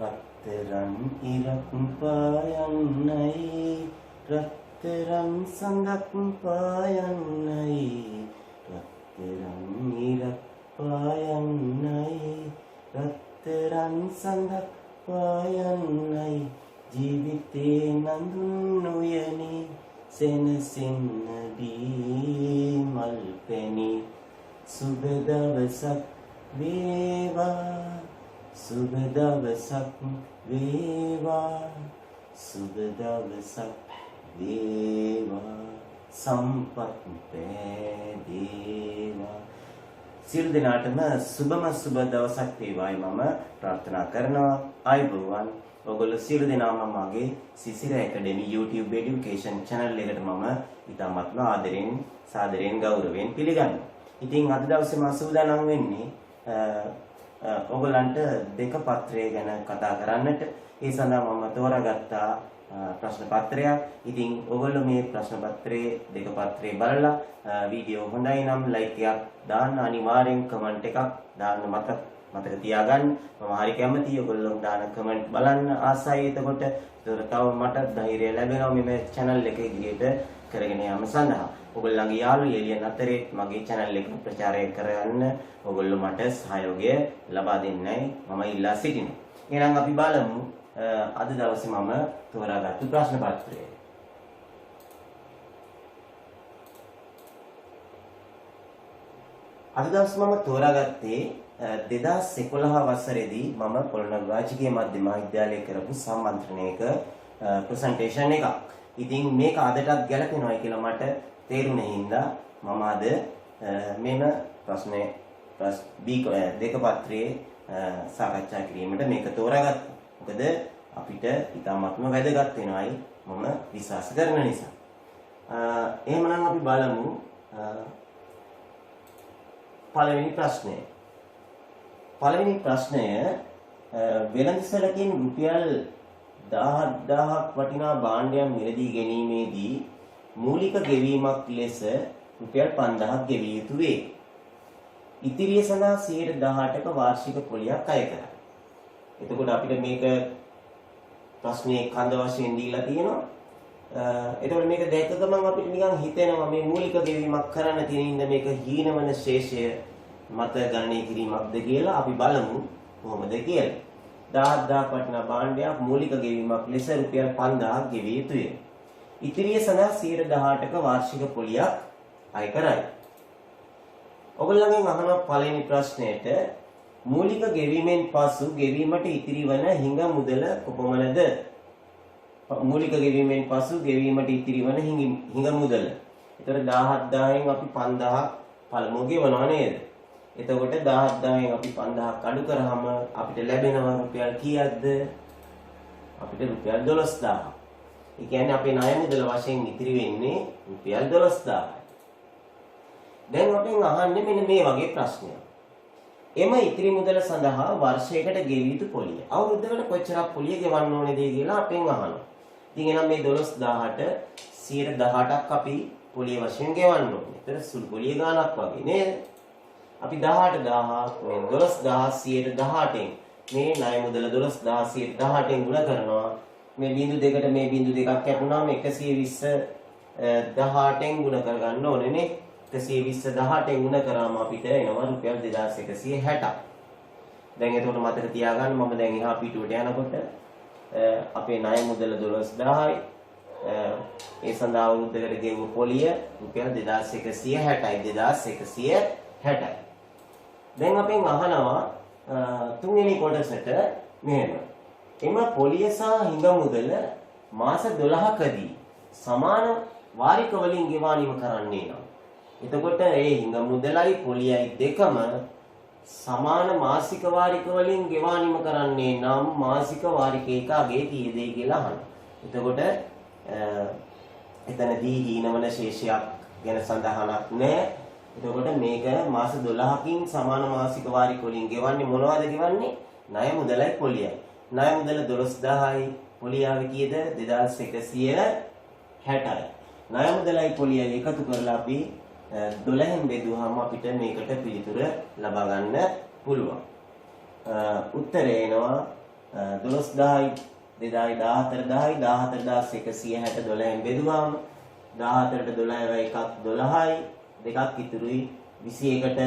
රත්තරන් ඉරක් පායන්නයි රත්තරන් සඳක් පායන්නයි රත්තරන් ඉරක් පායන්නයි රත්තරන් සඳක් පායන්නයි ජීවිතේ නඳුන් නොයනි සෙනසින්නදී මල් පැණි සුබ දවසක් වේවා සුබ දවසක් වේවා සුබ දවසක් වේවා සම්පත් පෑදේවා සියලු දෙනාටම සුබම සුබ දවසක් වේවායි මම ප්‍රාර්ථනා කරනවා ආයුබෝවන් ඔයගොල්ලෝ සියලු දෙනාම මගේ සිසිර ඇකඩමි YouTube education channel එකට මම ඉතාමත්ම ආදරෙන් සාදරයෙන් ගෞරවයෙන් පිළිගන්නවා. ඉතින් අද දවසේ මම සූදානම් වෙන්නේ ඔයගලන්ට දෙක පත්‍රය ගැන කතා කරන්නට. ඒ සඳහා මම තෝරාගත්තා ප්‍රශ්න පත්‍රයක්. ඉතින් ඔයගොල්ලෝ මේ ප්‍රශ්න පත්‍රයේ දෙක පත්‍රේ බලලා වීඩියෝ හොඳයි නම් ලයික් එකක් දාන්න, අනිවාර්යෙන් කමෙන්ට් එකක් දාන්න මතක තියාගන්න. මම හරි කැමතියි ඔයගොල්ලෝ දාන කමෙන්ට් බලන්න ආසයි. එතකොට තව මට ධෛර්යය ලැබෙනවා මේ channel එක ඉදිරියට කරගෙන යාම සඳහා. ඔයගොල්ලන්ගේ යාළුවෝ එළියන් අතරේ මගේ channel එක ප්‍රචාරය කරගන්න ඔයගොල්ලෝ මට සහයෝගය ලබා දෙන්නයි මම ඉල්ලා සිටිනවා. එහෙනම් අපි බලමු අද දවසේ මම තෝරාගත්තු ප්‍රශ්න පත්‍රය. අද දවසේ මම තෝරාගත්තේ 2011 වසරේදී මම පොළොන්නරු රාජකීය මධ්‍යම විද්‍යාලයේ කරපු සම්මන්ත්‍රණයක ප්‍රසන්ටේෂන් එකක්. ඉතින් මේක අදටත් ගැලපෙනවයි කියලා මට තේරුණේ හින්දා මම අද මෙම ප්‍රශ්නේ දෙක පත්‍රයේ සාකච්ඡා කිරීමට මේක තෝරාගත්තා. මොකද අපිට ඉතාමත්ම වැදගත් වෙනවයි මම විශ්වාස කරන නිසා. එහෙමනම් අපි බලමු පළවෙනි ප්‍රශ්නය. පළවෙනි ප්‍රශ්නය වෙළඳසැලකින් රුපියල් 10000ක් වටිනා භාණ්ඩයක් මිලදී ගැනීමේදී මූලික ගෙවීමක් ලෙස රුපියල් 5000ක් ගෙවිය යුතු වේ. ඉතිරිය සඳහා 18%ක වාර්ෂික පොලියක් අය කරයි. එතකොට අපිට මේක ප්‍රශ්නේ කඳ වශයෙන් දීලා තියෙනවා. එතකොට මේක දැක්ක ගමන් අපිට නිකන් හිතෙනවා මේ මූලික ගෙවීමක් කරන්න තියෙන ඉඳ මේක හීනවන ශේෂය මත ගණනය කිරීමක්ද කියලා අපි බලමු කොහොමද කියලා. 10000ක් වටිනා භාණ්ඩයක් මූලික ගෙවීමක් ලෙස රුපියල් 5000ක් ගෙවිය යුතුය. ඉතිරිය සඳහා 18%ක වාර්ෂික පොලියක් අය කරයි. ඔයගොල්ලන්ගෙන් අහන පළවෙනි ප්‍රශ්නයට මූලික ගෙවීමෙන් පසු ගෙවීමට ඉතිරි වන හිඟ මුදල කොපමණද? මූලික ගෙවීමෙන් පසු ගෙවීමට ඉතිරි වන හිඟ මුදල. ඒතර 17000න් අපි 5000ක් පළමුව ගෙවනවා නේද? එතකොට 17000න් අපි 5000ක් අඩු කරාම අපිට ලැබෙනවා රුපියල් කීයක්ද? අපිට රුපියල් 12000ක්. ඒ කියන්නේ අපේ ණය මුදල වශයෙන් ඉතිරි වෙන්නේ රුපියල් 12000යි. දැන් අපෙන් අහන්නේ මෙන්න මේ වගේ ප්‍රශ්නයක්. එම ඉතිරි මුදල සඳහා වර්ෂයකට ගෙවිය යුතු පොලිය. අවුරුද්දකට කොච්චරක් පොලිය ගෙවන්න ඕනේද කියලා අපෙන් අහනවා. ඉතින් එහෙනම් මේ 12000ට 18%ක් අපි පොලිය වශයෙන් ගෙවන්න ඕනේ. ඒතර සුළු පොලිය ගාණක් වගේ නේද? අපි 18000 මේ 12000 18න් මේ ණය මුදල 12000 18න් ගුණ කරනවා. මේ බිංදු දෙකට මේ බිංදු දෙකක් කැපුණාම 120 18න් ගුණ කරගන්න ඕනේ නේ. 120 18න් ගුණ කරාම අපිට එනවා රුපියල් 2160ක්. දැන් එතකොට මතක තියාගන්න මම දැන් එහා පිටුවට යනකොට අපේ ණය මුදල 12000යි. ඒ සඳහා අවුරුද්දකට ගෙවු පොලිය රුපියල් 2160යි 2160යි. දැන් අපෙන් අහනවා තුන්වෙනි කොටසට මෙහෙම. එම පොලිය සහ හිඟ මුදල මාස 12කදී සමාන වාරික වලින් ගෙවානීම කරන්නේ නම් එතකොට ඒ හිඟ මුදලයි පොලියයි දෙකම සමාන මාසික වාරික වලින් ගෙවානීම කරන්නේ නම් මාසික වාරික එකගේ කීයද කියලා අහනවා. එතකොට එතනදී හීනවන ශේෂයක් ගැන සඳහනක් නැහැ. එතකොට මේක මාස 12කින් සමාන මාසික වාරික වලින් ගෙවන්නේ මොනවද ගෙවන්නේ? ණය මුදලයි පොලියයි. ණය මුදල 12000යි පොලියාවේ කීයද? 2160යි. ණය මුදලයි පොලියයි එකතු කරලා අපි 12න් බෙදුවාම අපිට මේකට පිළිතුර ලබා ගන්න පුළුවන්. උත්තරය එනවා 12000යි 2014 14160 12න් බෙදුවාම 14ට 12 එකක් 12යි දෙකක් ඉතුරුයි 21ට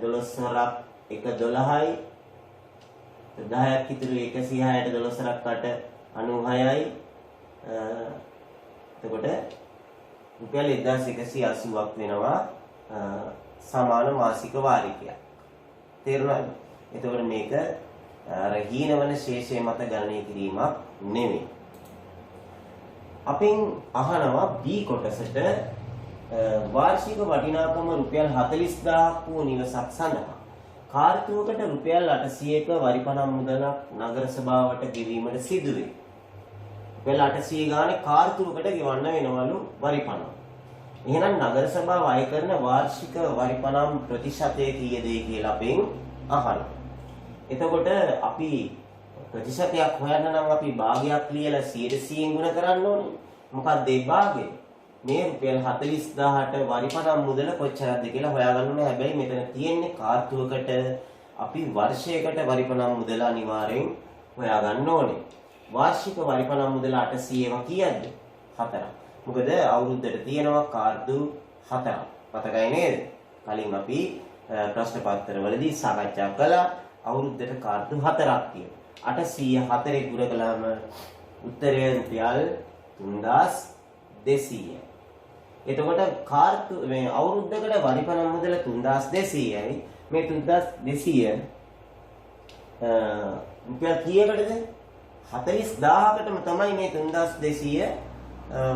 12 වරක් එක 12යි 10ක් ඉතුරුයි 160ට 12 වරක් 96යි එතකොට රුපියල් 1180ක් වෙනවා සමාන මාසික වාරිකයක්. තේරුණාද? එතකොට මේක අර හීනවන ශේෂය මත ගණනය කිරීමක් නෙමෙයි. අපෙන් අහනවා B කොටසට වාර්ෂික වටිනාකම රුපියල් 40000ක් වූ නිවසක් සඳහා කාර්තුවකට රුපියල් 800ක වරිපණම් මුදලක් නගර සභාවට ගෙවීමට සිදුවේ. රුපියල් 800 ගානේ කාර්තුවකට ගෙවන්න වෙනවලු වරිපණම්. එහෙනම් නගර සභාව අය කරන වාර්ෂික වරිපණම් ප්‍රතිශතය කීයද කියලා අපෙන් අහනවා. එතකොට අපි ප්‍රතිශතයක් හොයන්න නම් අපි භාගයක් ලියලා 100න් ගුණ කරන්න ඕනේ. මොකක්ද ඒ භාගය? මේ රුපියල් 40000ට වරිපණම් මුදල කොච්චරද කියලා හොයාගන්න ඕනේ. හැබැයි මෙතන තියෙන්නේ කාර්තුවකට අපි වර්ෂයකට වරිපණම් මුදල අනිවාර්යෙන් හොයාගන්න ඕනේ. වාර්ෂික වරිපණම් මුදල 800ව කීයද? 4ක්. මොකද අවුරුද්දට තියෙනවා කාර්තු 4ක්. මතකයි නේද? කලින් අපි ප්‍රශ්න පත්‍රවලදී සාකච්ඡා කළා අවුරුද්දට කාර්තු 4ක් තියෙනවා. 804 ගුණ කළාම උත්තරය රුපියල් 3200. එතකොට කාර්තු මේ අවුරුද්දකට වරිපණම් මුදල 3200යි. මේ 3200 රුපියල් කීයකටද? 40000කටම තමයි මේ 3200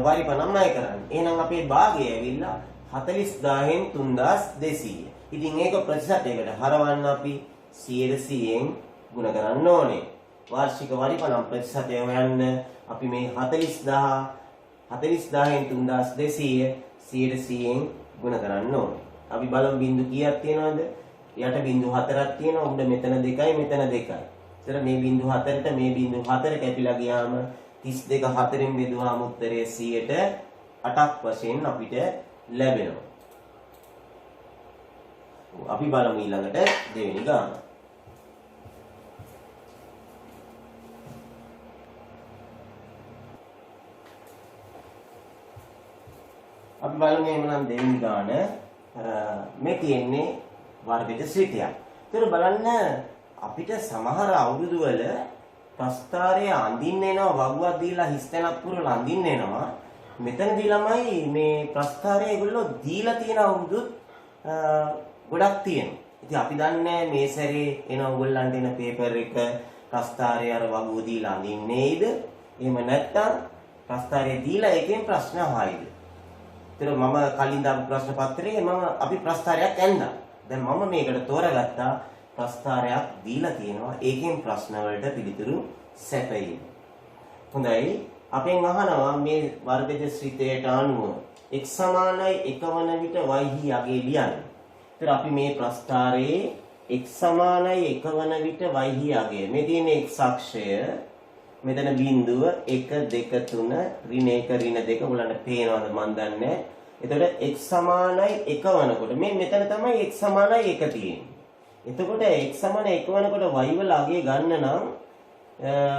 වරිපණම් ණය කරන්නේ. එහෙනම් අපේ භාගය ඇවිල්ලා 40000න් 3200. ඉතින් ඒක ප්‍රතිශතයකට හරවන්න අපි 100න් ගුණ කරන්න ඕනේ. වාර්ෂික වරිපණම් ප්‍රතිශතය හොයන්න අපි මේ 40000න් 3200 100න් ගුණ කරන්න ඕනේ. අපි බලමු බිංදු කීයක් තියෙනවද? යට බිංදු 4ක් තියෙනවා. උඩ මෙතන 2යි මෙතන 2යි. ඒතර මේ බිංදු 4ට මේ බිංදු 4 කැපිලා ගියාම 32 4න් බෙදුවාම උත්තරය 100ට 8ක් වශයෙන් අපිට ලැබෙනවා. අපි බලමු ඊළඟට දෙවෙනි ගාන. අපි බලමු එමනම් දෙවෙනි ගාන මේ තියෙන්නේ වර්ගජ ශ්‍රිතයක්. ඒතර බලන්න අපිට සමහර අවුරුදු වල ප්‍රස්ථාරයේ අඳින්න එනවා වගුවක් දීලා හිස්තැනක් පුරලා අඳින්න එනවා. මෙතනදී ළමයි මේ ප්‍රස්ථාරයේ ඒගොල්ලෝ දීලා තියෙන අවුරුදුත් ගොඩක් තියෙනවා. ඉතින් අපි දන්නේ මේ සැරේ එන ඕගොල්ලන්ට එන පේපර් එක ප්‍රස්ථාරයේ අර වගුව දීලා අඳින්නේද? එහෙම නැත්නම් ප්‍රස්ථාරයේ දීලා එකෙන් ප්‍රශ්න අහයිද? ඒතර මම කලින් දාපු ප්‍රශ්න පත්‍රයේ අපි ප්‍රස්ථාරයක් ඇන්දා. දැන් මම මේකට තෝරගත්තා ප්‍රස්ථාරයක් දීලා තියෙනවා. ඒකෙන් ප්‍රශ්න වලට පිළිතුරු සැපයීම. හොඳයි. අපෙන් අහනවා මේ වර්ගජ ශ්‍රිතයට අනුව x සමානයි 1 වන විට y හි අගය ලියන්න. ඒතර අපි මේ ප්‍රස්ථාරයේ x සමානයි 1 වන විට y හි අගය. මේ තියෙන x අක්ෂය මෙතන බිංදුව 1 2 3 ඍණ 1 ඍණ 2 උලන්න පේනවද මන් දන්නේ. එතකොට x සමානයි 1 වනකොට මේ මෙතන තමයි x සමානයි 1 තියෙන්නේ. එතකොට x සමාන 1 වනකොට y වල අගය ගන්න නම්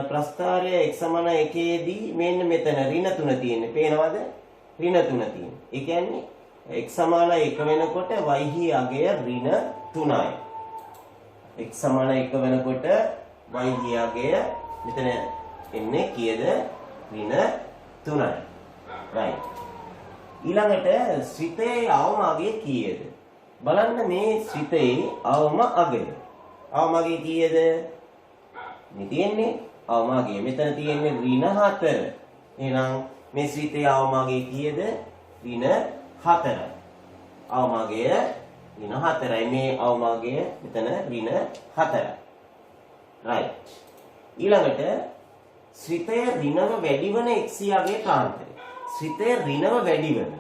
ප්‍රස්ථාරය x සමාන 1 දී මෙන්න මෙතන ඍණ 3 තියෙන්නේ. පේනවද? ඍණ 3 තියෙන්නේ. ඒ කියන්නේ x සමාන 1 වෙනකොට y හි අගය ඍණ 3යි. x සමාන 1 වෙනකොට y හි අගය මෙතන එන්නේ කීයද? ඍණ 3යි. right. ඊළඟට ශ්‍රිතයේ අවම අගය කීයද? බලන්න මේ ශ්‍රිතයේ අවම අගය. අවම අගය කීයද? මේ තියෙන්නේ අවම අගය. මෙතන තියෙන්නේ ඍණ 4. එහෙනම් මේ ශ්‍රිතයේ අවම අගය කීයද? ඍණ 4යි. අවම අගය ඍණ 4යි. මේ අවම අගය මෙතන ඍණ 4යි. right. ඊළඟට ශ්‍රිතය ඍණව වැඩි වන x අගය ප්‍රාන්තරය. ශ්‍රිතය ඍණව වැඩි වෙන.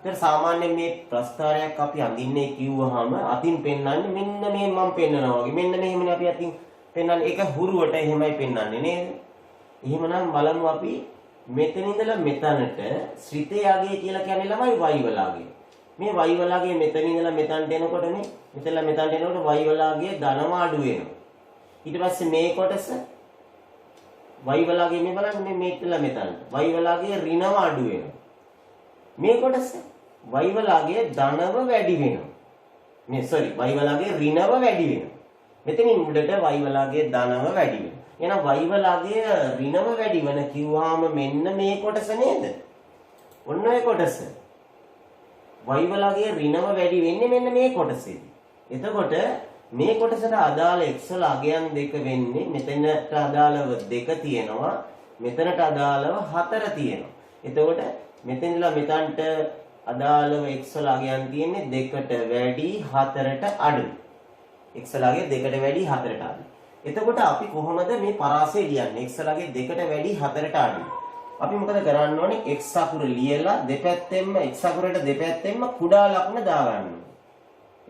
ඒතර සාමාන්‍යයෙන් මේ ප්‍රස්ථාරයක් අපි අඳින්නේ කිව්වහම අතින් පෙන්වන්නේ මෙන්න මේ මම පෙන්නනවා වගේ. මෙන්න මෙහෙමනේ අපි අතින් පෙන්වන්නේ. ඒක හුරුවට එහෙමයි පෙන්වන්නේ නේද? එහෙමනම් බලමු අපි මෙතන ඉඳලා මෙතනට ශ්‍රිතය අගය කියලා කියන්නේ ළමයි y වල අගය. මේ y වල අගය මෙතන ඉඳලා මෙතනට එනකොට මෙතනලා මෙතනට එනකොට y වල අගය ධනම අඩු වෙනවා. ඊට පස්සේ මේ කොටස y වලාගේ මේ බලන්න මේ මෙතන මෙතනට y වලාගේ ඍණව අඩු වෙනවා. මේ කොටස y වලාගේ ධනව වැඩි වෙනවා. මේ y වලාගේ ඍණව වැඩි වෙනවා. මෙතනින් උඩට y වලාගේ ධනව වැඩි වෙනවා. එහෙනම් y වලාගේ ඍණව වැඩි වෙන කිව්වහම මෙන්න මේ කොටස නේද? ඔන්න ඔය කොටස. y වලාගේ ඍණව වැඩි වෙන්නේ මෙන්න මේ කොටසේදී. එතකොට මේ කොටසට අදාළ x වල අගයන් දෙක වෙන්නේ මෙතනට අදාළව 2 තියෙනවා මෙතනට අදාළව 4 තියෙනවා. එතකොට මෙතනදලා මෙතනට අදාළව x වල අගයන් තියෙන්නේ 2ට වැඩි 4ට අඩුයි. x වලගේ 2ට වැඩි 4ට අඩුයි. එතකොට අපි කොහොමද මේ පරාසය ලියන්නේ? x වලගේ 2ට වැඩි 4ට අඩුයි. අපි මොකද කරන්න ඕනේ? x අකුර ලියලා දෙපැත්තෙන්ම x අකුරට දෙපැත්තෙන්ම කුඩා ලකුණ දාගන්න ඕනේ.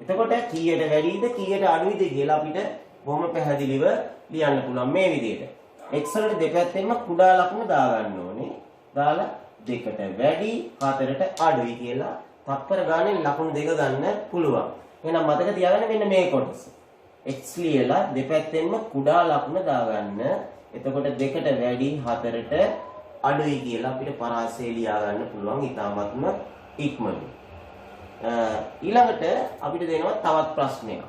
එතකොට කීයට වැඩිද කීයට අඩුයිද කියලා අපිට බොහොම පැහැදිලිව ලියන්න පුළුවන් මේ විදිහට. x වලට දෙපැත්තෙන්ම කුඩා ලකුණ දාගන්න ඕනේ. දාලා 2ට වැඩි 4ට අඩුයි කියලා තත්පර ගානේ ලකුණු දෙක ගන්න පුළුවන්. එහෙනම් මතක තියාගන්න මෙන්න මේ කොටස. x ලියලා දෙපැත්තෙන්ම කුඩා ලකුණ දාගන්න. එතකොට 2ට වැඩි 4ට අඩුයි කියලා අපිට පරාසය ලියා ගන්න පුළුවන් ඊටාත්ම ඉක්මනින්. ඊළඟට අපිට දෙනවා තවත් ප්‍රශ්නයක්.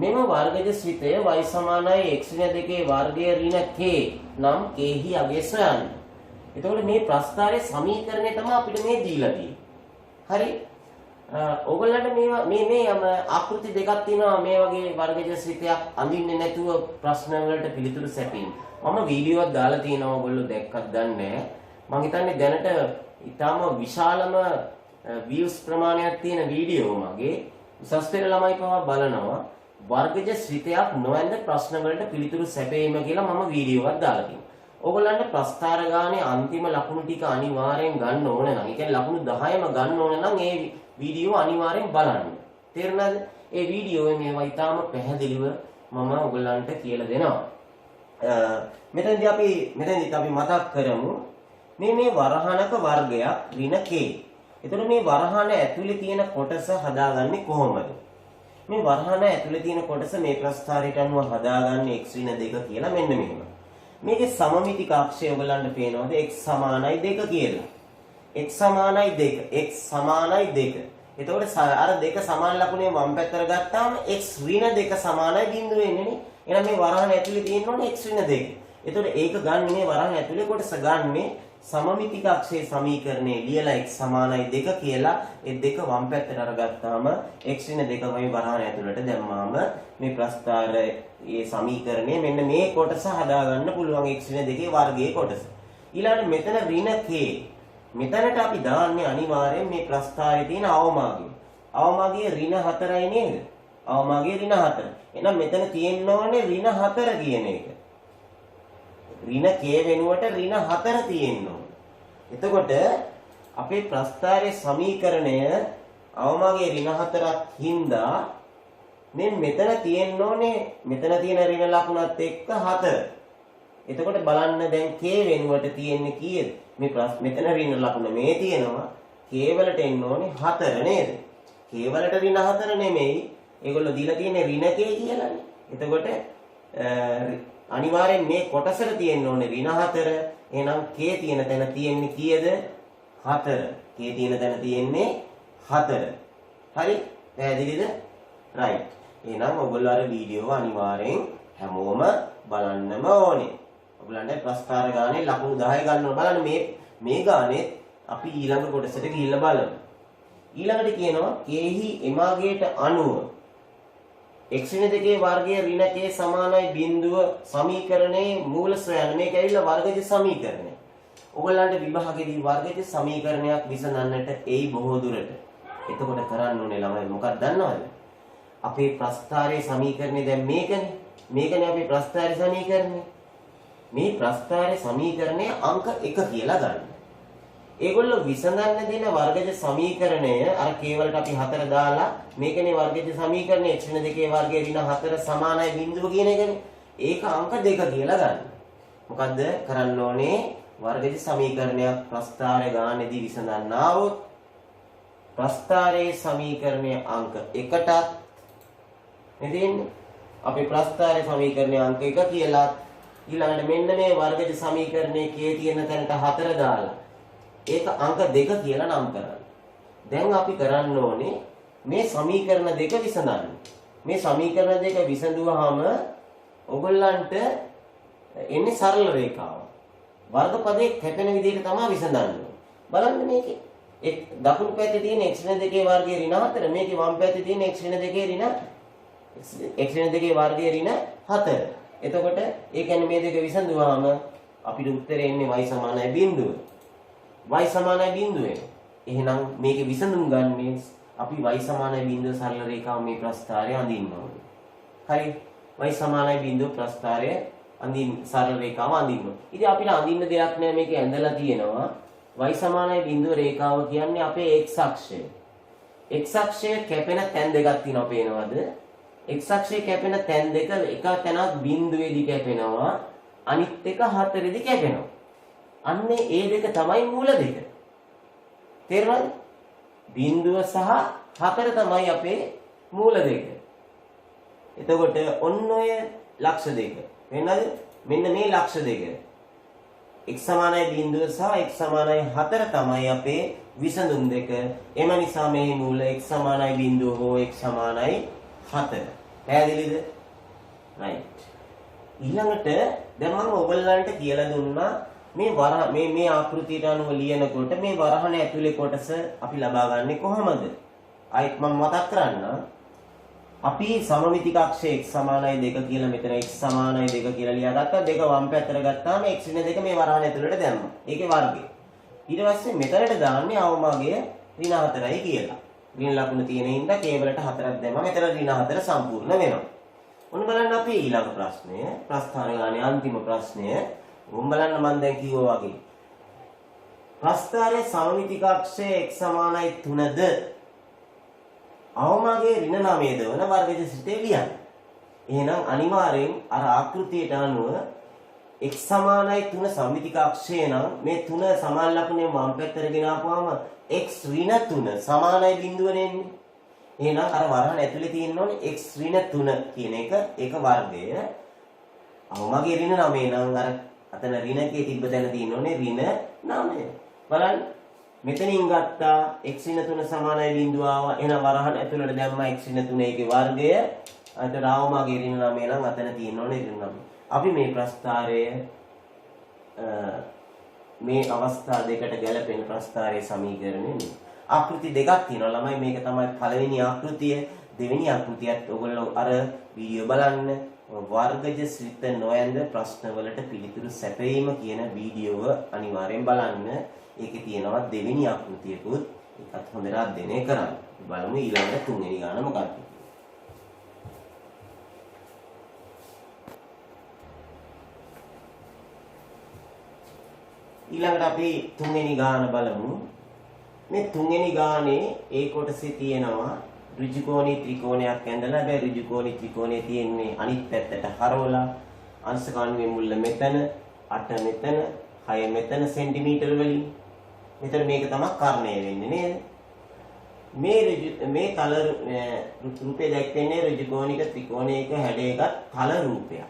මෙම වර්ගජ ශ්‍රිතය y සමානයි x ඍණ 2 වර්ගය ඍණ k නම් k හි අගය සොයන්න. එතකොට මේ ප්‍රස්ථාරයේ සමීකරණය තමයි අපිට මේ දීලා තියෙන්නේ. හරි? ඕගොල්ලන්ට මේ ආකෘති දෙකක් තියෙනවා මේ වගේ වර්ගජ ශ්‍රිතයක් අඳින්නේ නැතුව ප්‍රශ්න වලට පිළිතුරු සැපීම. මම වීඩියෝවක් දාලා තියෙනවා ඔයගොල්ලෝ දැක්කත් දන්නේ නැහැ. මම හිතන්නේ දැනට ඊටාම විශාලම views ප්‍රමාණයක් තියෙන වීඩියෝ මගේ උසස් පෙළ ළමයි පවා බලනවා වර්ගජ ශ්‍රිතයක් නොවැඳ ප්‍රශ්න වලට පිළිතුරු සැපීම කියලා මම වීඩියෝවක් දාලා තියෙනවා. ඕගොල්ලන්ට ප්‍රස්ථාර ගානේ අන්තිම ලකුණු ටික අනිවාර්යෙන් ගන්න ඕන නම්, ඒ කියන්නේ ලකුණු 10ම ගන්න ඕන නම් ඒ වීඩියෝ අනිවාර්යෙන් බලන්න. තේරුණාද? ඒ වීඩියෝවේ මේවා ඊටාම පැහැදිලිව මම ඕගොල්ලන්ට කියලා දෙනවා. මෙතනදී අපි මතක් කරමු මේ වරහණක වර්ගයක් ඍණ k. එතකොට මේ වරහණ ඇතුලේ තියෙන කොටස හදාගන්නේ කොහොමද? මේ වරහණ ඇතුලේ තියෙන කොටස මේ ප්‍රස්ථාරයට අනුව හදාගන්නේ x ඍණ 2 කියලා මෙන්න මෙහෙම. මේකේ සමමිතික අක්ෂය ඔයගලන්ට පේනවද? x සමානයි 2 කියලා. x සමානයි 2. x සමානයි 2. එතකොට අර දෙක සමාන ලකුණේ වම් පැත්තට ගත්තාම x ඍණ 2 සමානයි බිඳුව එන්නේ නේ. එහෙනම් මේ වරහණ ඇතුලේ තියෙන්න ඕනේ x ඍණ 2. එතකොට ඒක ගන්න මේ වරහණ ඇතුලේ කොටස ගන්නේ සමමිතික අක්ෂයේ සමීකරණේ ලියලා x සමානයි 2 කියලා ඒ දෙක වම් පැත්තට අරගත්තාම x ඍණ 2 වගේ වරහණ ඇතුලට දැම්මාම මේ ප්‍රස්ථාරයේ සමීකරණය මෙන්න මේ කොටස හදාගන්න පුළුවන් x ඍණ 2 වර්ගයේ කොටස. ඊළඟට මෙතන ඍණ k. මෙතනට අපි දාන්නේ අනිවාර්යෙන් මේ ප්‍රස්ථාරයේ තියෙන අවමාගය. අවමාගය ඍණ 4යි නේද? අවමාගය ඍණ 4. එහෙනම් මෙතන තියෙන්න ඕනේ ඍණ 4 කියන එක. ඍණ k වෙනුවට ඍණ 4 තියෙන්න ඕනේ. එතකොට අපේ ප්‍රස්ථාරයේ සමීකරණය අවමාගයේ ඍණ 4ක් හින්දා මෙතන තියෙන්න ඕනේ මෙතන තියෙන ඍණ ලකුණත් එක්ක 4. එතකොට බලන්න දැන් k වෙනුවට තියෙන්නේ කීයද? මෙතන ඍණ ලකුණ මේ තියෙනවා. k වලට එන්න ඕනේ 4 නේද? k වලට ඍණ 4 නෙමෙයි. ඒගොල්ලෝ දීලා තියෙන්නේ ඍණ k කියලානේ. එතකොට අනිවාර්යෙන් මේ කොටසට තියෙන්න ඕනේ ඍණ 4. එහෙනම් k තියෙන තැන තියෙන්නේ කීයද? 4. k තියෙන තැන තියෙන්නේ 4. හරි? පැහැදිලිද? right. එහෙනම් ඔයගොල්ලෝ අර වීඩියෝ අනිවාර්යෙන් හැමෝම බලන්නම ඕනේ. ඔයගොල්ලන්ට ප්‍රස්ථාර ගානේ ලකුණු 10 ගන්න ඕන. බලන්න මේ ගානේ අපි ඊළඟ කොටසට ගිහිල්ලා බලමු. ඊළඟට කියනවා k හි එමාගේට අනුව x ඍණ 2 වර්ගයේ ඍණ k සමානයි බිඳුව සමීකරණයේ මූල සොයන්න. මේක ඇවිල්ලා වර්ගජ සමීකරණය. ඔයගොල්ලන්ට විභාගයේදී වර්ගජ සමීකරණයක් විසඳන්නට එයි බොහෝ දුරට. එතකොට කරන්න ඕනේ ළමයි මොකක්ද දන්නවද? අපේ ප්‍රස්ථාරයේ සමීකරණය දැන් මේකනේ. මේකනේ අපේ ප්‍රස්ථාරයේ සමීකරණය. මේ ප්‍රස්ථාරයේ සමීකරණය අංක 1 කියලා ගන්න. ඒගොල්ලෝ විසඳන්න දෙන වර්ගජ සමීකරණය අර k වලට අපි 4 දාලා මේකනේ වර්ගජ සමීකරණය x ඍණ 2 වර්ගයේ ඍණ 4 සමානයි බිඳුව කියන එකනේ. ඒක අංක 2 කියලා ගන්න. මොකද්ද කරන්න ඕනේ? වර්ගජ සමීකරණයක් ප්‍රස්ථාරය ගානේදී විසඳන්න આવොත් ප්‍රස්ථාරයේ සමීකරණය අංක 1ටත් මෙතෙන් අපි ප්‍රස්ථාරය සමීකරණයේ අංක 1 කියලා ඊළඟට මෙන්න මේ වර්ගජ සමීකරණයේ කේ තියෙන තැනට 4 දාලා ඒක අංක 2 කියලා නම් කරන්න. දැන් අපි කරන්න ඕනේ මේ සමීකරණ දෙක විසඳන්න. මේ සමීකරණ දෙක විසඳුවාම ඔයගොල්ලන්ට එන්නේ සරල රේඛාවක්. වර්ගපදයේ කැපෙන විදිහට තමයි විසඳන්නේ. බලන්න මේකේ. දකුණු පැත්තේ තියෙන x ඍණ 2 වර්ගයේ ඍණ 4 මේකේ වම් පැත්තේ තියෙන x ඍණ 2 ඍණ x ඍණ 2 වර්ගයේ ඍණ 4. එතකොට ඒ කියන්නේ මේ දෙක විසඳුවාම අපිට උත්තරේ එන්නේ y සමානයි බිඳුව. y සමානයි බිඳුවේ. එහෙනම් මේකේ විසඳුම් ගන්නේ අපි y සමානයි බිඳුව සරල රේඛාව මේ ප්‍රස්ථාරය අඳින්න ඕනේ. හරි. y සමානයි බිඳුව ප්‍රස්ථාරය අඳින්න සරල රේඛාව අඳින්න. ඉතින් අපිට අඳින්න දෙයක් නෑ මේකේ ඇඳලා තියෙනවා. y සමානයි බිඳුව රේඛාව කියන්නේ අපේ x අක්ෂය. x අක්ෂය කැපෙන තැන් දෙකක් තියෙනවා පේනවද? x අක්ෂය කැපෙන තැන් දෙක එක තැනක් බිඳුවේදී කැපෙනවා අනිත් එක 4ේදී කැපෙනවා. අන්නේ ඒ දෙක තමයි මූල දෙක. තේරුණාද? බිඳුව සහ 4 තමයි අපේ මූල දෙක. එතකොට ඔන්න ඔය ලක්ෂ දෙක. වෙනද? මෙන්න මේ ලක්ෂ දෙක. x සමානයි බිඳුව සහ x සමානයි 4 තමයි අපේ විසඳුම් දෙක. එම නිසා මේ මූල x සමානයි බිඳුව හෝ x සමානයි 4. පැහැදිලිද? right. ඊළඟට දැන් මම ඔයගොල්ලන්ට කියලා දුන්නා මේ ආකෘතියට අනුව ලියනකොට මේ වරහන ඇතුලේ කොටස අපි ලබා ගන්නෙ කොහොමද? ආයිත් මම මතක් කරන්න. අපි සමමිතික අක්ෂය x සමානයි 2 කියලා මෙතන x සමානයි 2 කියලා ලියාගත්තා. දෙක වම් පැත්තට ගත්තාම x ඍණ 2 මේ වරහන ඇතුලට දැම්මා. ඒකේ වර්ගය. ඊට පස්සේ මෙතනට දාන්නේ අවමගය ඍණ 4යි කියලා. ඍණ ලකුණ තියෙන හින්දා කේවලට 4ක් දැම්මා. මෙතන ඍණ 4 සම්පූර්ණ වෙනවා. ඔන්න බලන්න අපි ඊළඟ ප්‍රශ්නය ප්‍රස්ථාන ගානේ අන්තිම ප්‍රශ්නය. උන් බලන්න මම දැන් කිව්වා වගේ. ප්‍රස්ථාරයේ සමමිතික අක්ෂය x සමානයි 3ද අවමගයේ ඍණ 9ද වන වර්ගජ සිටේ ලියන්න. එහෙනම් අනිවාර්යෙන් අර ආකෘතියට අනුව x සමානයි 3 සමමිතික අක්ෂය නම් මේ 3 සමාන ලකුණේ වම් පැත්තට ගෙනාපුවාම x ඍණ 3 සමානයි බිඳුවනේ එන්නේ. එහෙනම් අර වරහන් ඇතුලේ තියෙන්න ඕනේ x ඍණ 3 කියන එක ඒක වර්ගය. අවමගයේ ඍණ 9 නම් අර අතන ඍණකේ තිබ්බ තැන තියෙන්න ඕනේ ඍණ 9. බලන්න මෙතනින් ගත්තා x ඍණ 3 සමානයි බිඳුව ආවා. එහෙනම් වරහන් ඇතුළට දැම්මා x ඍණ 3 ඒකේ වර්ගය. අතට අවමගයේ ඍණ 9 නම් අතන තියෙන්න ඕනේ ඍණ 9. අපි මේ ප්‍රස්ථාරය මේ අවස්ථා දෙකට ගැලපෙන ප්‍රස්ථාරයේ සමීකරණය නේ. ආකෘති දෙකක් තියෙනවා ළමයි මේක තමයි පළවෙනි ආකෘතිය. දෙවෙනි ආකෘතියත් ඔයගොල්ලෝ අර වීඩියෝ බලන්න. වර්ගජ සිත නොයන්ද ප්‍රශ්නවලට පිළිතුරු සැපයීම කියන වීඩියෝව අනිවාර්යෙන් බලන්න. ඒකේ තියෙනවා දෙවෙනි ආකෘතියකුත් ඒකත් හොඳට අධ්‍යයනය කරන්න. බලමු ඊළඟට තුන්වෙනි ගාන මොකක්ද? ඊළඟට අපි තුන්වෙනි ගාන බලමු. මේ තුන්වෙනි ගානේ ඒ කොටසේ තියෙනවා ඍජුකෝණී ත්‍රිකෝණයක් ඇඳලා හැබැයි ඍජුකෝණී ත්‍රිකෝණේ තියෙන්නේ අනිත් පැත්තට හරවලා අංශකණුවේ මුල්ල මෙතන 8 මෙතන 6 මෙතන සෙන්ටිමීටර වලින් මෙතන මේක තමයි කර්ණය වෙන්නේ නේද? මේ තල රූපේ දැක්වෙන්නේ ඍජුකෝණික ත්‍රිකෝණයක හැඩයක තල රූපයක්.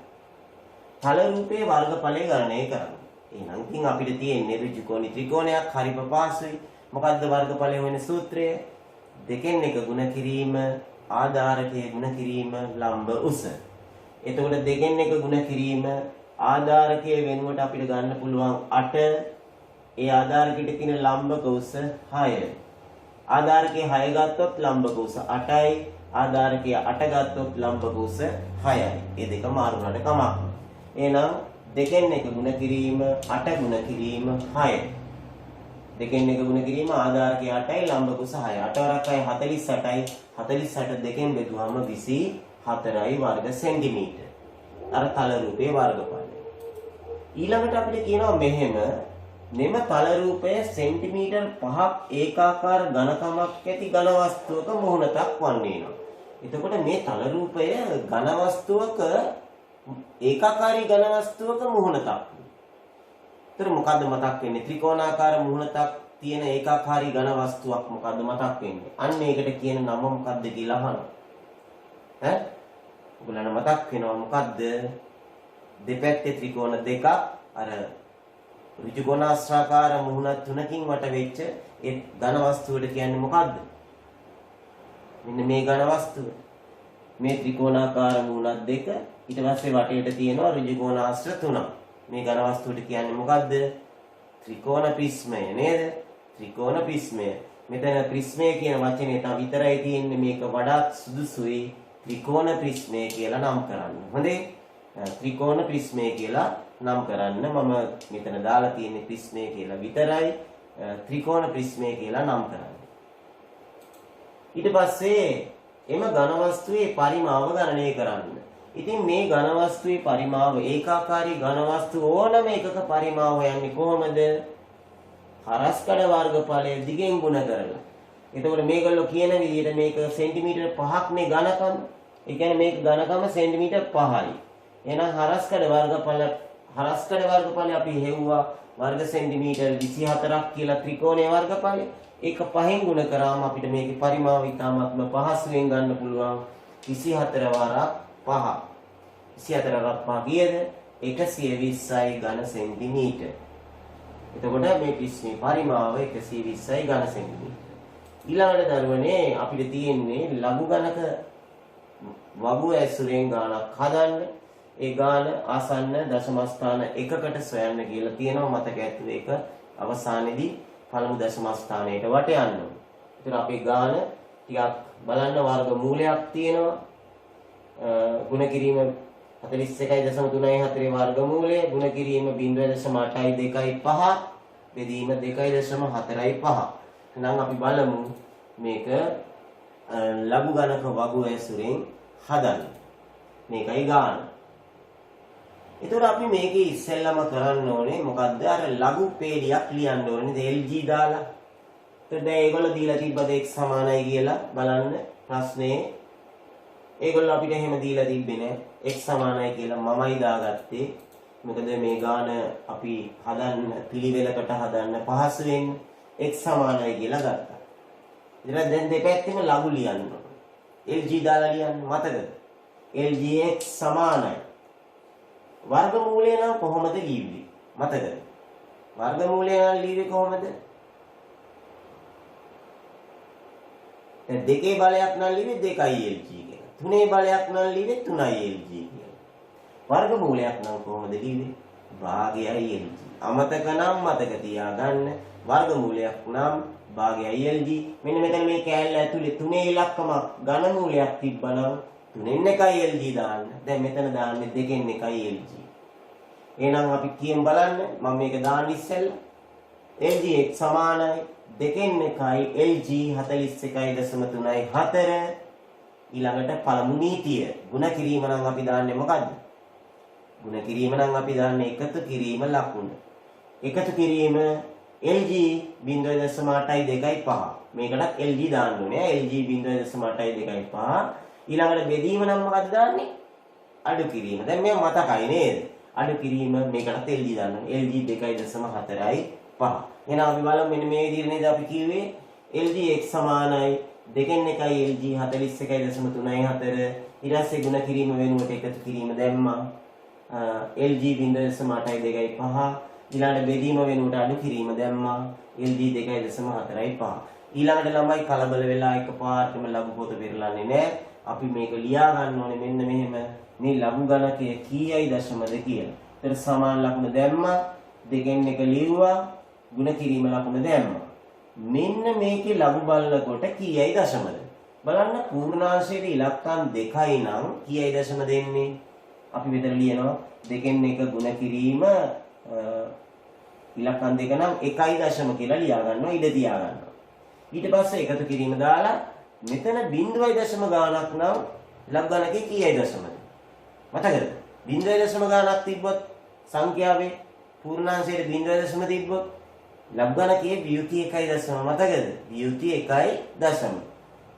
තල රූපේ වර්ගඵලය ගණනය කරන්න. එහෙනම් ඉතින් අපිට තියෙන්නේ ඍජුකෝණී ත්‍රිකෝණයක් හරි ප්‍රපාසුයි. මොකද්ද වර්ගඵලය වෙන සූත්‍රය? දෙකෙන් එක ගුණ කිරීම ආධාරකයේ ගුණ කිරීම ලම්බ උස. එතකොට දෙකෙන් එක ගුණ කිරීම ආධාරකයේ වෙනුවට අපිට ගන්න පුළුවන් 8. ඒ ආධාරකයට තියෙන ලම්බක උස 6. ආධාරකයේ 6 ගත්තොත් ලම්බක උස 8යි. ආධාරකයේ 8 ගත්තොත් ලම්බක උස 6යි. මේ දෙක මාරු වුණාට කමක්. එහෙනම් දෙකෙන් එක ගුණ කිරීම 8 ගුණ කිරීම 6. දෙකෙන් එක ගුණ කිරීම ආධාරකයේ 8යි ලම්බක උස 6යි. 8 වරක් 6 48යි. 48 දෙකෙන් බෙදුවම 24යි වර්ග සෙන්ටිමීටර. අර තල රූපයේ වර්ගඵලය. ඊළඟට අපිට කියනවා මෙහෙම මෙම තල රූපය සෙන්ටිමීටර් 5ක් ඒකාකාර ඝනකමක් ඇති ඝන වස්තුවක මුහුණතක් වන්නේනවා. එතකොට මේ තල රූපය ඝන වස්තුවක ඒකාකාරී ඝන වස්තුවක මුහුණතක්. ඒතර මොකද්ද මතක් වෙන්නේ? ත්‍රිකෝණාකාර මුහුණතක් තියෙන ඒකාකාරී ඝන වස්තුවක් මොකද්ද මතක් වෙන්නේ? අන්න ඒකට කියන නම මොකද්ද කියලා අහනවා. ඔයගොල්ලන්ට මතක් වෙනවා මොකද්ද? දෙපැත්තේ ත්‍රිකෝණ දෙකක් අර ඍජුකෝණාශ්‍රාකාර මුහුණ තුනකින් වට වෙච්ච ඒ ඝන වස්තුවට කියන්නේ මොකද්ද? මෙන්න මේ ඝන වස්තුව. මේ ත්‍රිකෝණාකාර මුහුණක් දෙක ඊට පස්සේ වටේට තියෙනවා ඍජුකෝණාශ්‍ර තුනක්. මේ ඝන වස්තුවට කියන්නේ මොකද්ද? ත්‍රිකෝණ ප්‍රිස්මය නේද? ත්‍රිකෝණ ප්‍රිස්මය. මෙතන ප්‍රිස්මය කියන වචනේ තව විතරයි තියෙන්නේ. මේක වඩාත් සුදුසුයි ත්‍රිකෝණ ප්‍රිස්මය කියලා නම් කරන්න. හොඳේ? ත්‍රිකෝණ ප්‍රිස්මය කියලා නම් කරන්න. මම මෙතන දාලා තියෙන්නේ ප්‍රිස්මය කියලා විතරයි. ත්‍රිකෝණ ප්‍රිස්මය කියලා නම් කරන්න. ඊට පස්සේ එම ඝන වස්තුවේ පරිමාව ගණනය කරන්න. ඉතින් මේ ඝන වස්තුවේ පරිමාව ඒකාකාරී ඝන වස්තු ඕනම එකක පරිමාව හොයන්නේ කොහොමද? හරස්කඩ වර්ගඵලය දිගෙන් ගුණ කරලා. එතකොට මේගොල්ලෝ කියන විදිහට මේක සෙන්ටිමීටර් 5ක් නේ ඝනකම. ඒ කියන්නේ මේක ඝනකම සෙන්ටිමීටර් 5යි. එහෙනම් හරස්කඩ වර්ගඵලය අපි හෙව්වා වර්ග සෙන්ටිමීටර් 24ක් කියලා ත්‍රිකෝණයේ වර්ගඵලය. ඒක 5න් ගුණ කරාම අපිට මේකේ පරිමාව ඉතාමත්ම පහසුවෙන් ගන්න පුළුවන්. 24 වරක් 5. 24 වරක් 5 කීයද? 120යි ඝන සෙන්ටිමීටර්. එතකොට මේ ප්‍රිස්මේ පරිමාව 120යි ඝන සෙන්ටිමීටර්. ඊළඟට දරුවනේ අපිට තියෙන්නේ ලඝු ඝනක වගු ඇසුරෙන් ගානක් හදන්න. ඒ ගාන ආසන්න දශම ස්ථාන එකකට සොයන්න කියලා තියෙනවා. මතක ඇතුව ඒක අවසානයේදී පළමු දශම ස්ථානයට වට යන්න ඕනේ. ඒතර අපේ ගාන ටිකක් බලන්න වර්ග මූලයක් තියෙනවා. ගුණ කිරීම 41.34 වර්ගමූලය ගුණ කිරීම 0.825 බෙදීම 2.45. එහෙනම් අපි බලමු මේක ලඝු ඝනක වගු ඇසුරෙන් හදන්න. මේකයි ගාන. ඒතකොට අපි මේකේ ඉස්සෙල්ලාම කරන්න ඕනේ මොකද්ද? අර ලඝු පේලියක් ලියන්න ඕනේ. LG දාලා. ඒතකොට දැන් ඒගොල්ලෝ දීලා තිබ්බද x සමානයි කියලා බලන්න ප්‍රශ්නේ. ඒගොල්ලෝ අපිට එහෙම දීලා තිබ්බේ නෑ. x සමානයි කියලා මමයි දාගත්තේ. මොකද මේ ගාන අපි හදන්න පිළිවෙලකට හදන්න පහසු වෙන්න x සමානයි කියලා ගත්තා. ඉතින් දැන් දෙපැත්තෙම ලඝු ලියන්න ඕනේ. LG දාලා ලියන්න මතකද? LG x සමානයි. වර්ගමූලය නම් කොහොමද ලියන්නේ? මතකද? වර්ගමූලය නම් ලියන්නේ කොහොමද? දැන් දෙකේ බලයක් නම් ලියන්නේ 2යි LG කියලා. තුනේ බලයක් නම් ලියන්නේ 3යි LG කියලා. වර්ගමූලයක් නම් කොහොමද ලියන්නේ? භාගයයි LG. අමතක නම් මතක තියාගන්න. වර්ගමූලයක් නම් භාගයයි LG. මෙන්න මෙතන මේ කෑල්ල ඇතුලේ තුනේ ඉලක්කමක් ඝන මූලයක් තිබ්බනම් තුනෙන් එකයි LG දාන්න. දැන් මෙතන දාන්නේ දෙකෙන් එකයි LG. එහෙනම් අපි කියමු බලන්න මම මේක දාන්න ඉස්සෙල්ලා. LG x සමානයි දෙකෙන් එකයි LG 41.3යි 4. ඊළඟට පළමු නීතිය ගුණ කිරීම නම් අපි දාන්නේ මොකද්ද? ගුණ කිරීම නම් අපි දාන්නේ එකතු කිරීම ලකුණ. එකතු කිරීම LG 0.825. මේකටත් LG දාන්න ඕනේ. LG 0.825. ඊළඟට බෙදීම නම් මොකද්ද දාන්නේ? අඩු කිරීම. දැන් මේ මතකයි නේද? අඩු කිරීම මේකටත් LG දාන්න ඕනේ. LG 2.4යි 5. එහෙනම් අපි බලමු මෙන්න මේ විදිහට නේද අපි කිව්වේ LG x සමානයි දෙකෙන් එකයි LG 41.3යි 4. ඊට පස්සේ ගුණ කිරීම වෙනුවට එකතු කිරීම දැම්මා. LG 0.825. ඊළඟට බෙදීම වෙනුවට අඩු කිරීම දැම්මා. LG 2.4යි 5. ඊළඟට ළමයි කලබල වෙලා එකපාරටම ලඝු පොත පෙරලන්නේ නැහැ. අපි මේක ලියා ගන්න ඕනේ මෙන්න මෙහෙම. මේ ලඝු ගණකය කීයයි දශමද කියලා. ඒතර සමාන ලකුණ දැම්මා. දෙකෙන් එක ලිව්වා. ගුණ කිරීම ලකුණ දැම්මා. මෙන්න මේකේ ලඝු බලනකොට කීයයි දශමද? බලන්න පූර්ණාංශයේ ඉලක්කම් 2යි නම් කීයයි දශම දෙන්නේ? අපි මෙතන ලියනවා දෙකෙන් එක ගුණ කිරීම ඉලක්කම් 2 නම් 1.0 කියලා ලියා ගන්නවා ඉඩ තියා ගන්නවා. ඊට පස්සේ එකතු කිරීම දාලා මෙතන 0.0 ගාණක් නම් ලඝු ගණකේ කීයයි දශමද? මතකද? 0.0 ගාණක් තිබ්බොත් සංඛ්‍යාවේ පූර්ණාංශයේ 0.0 තිබ්බොත් ලඝු ගණකයේ ව්‍යුති 1.0 මතකද? ව්‍යුති 1.0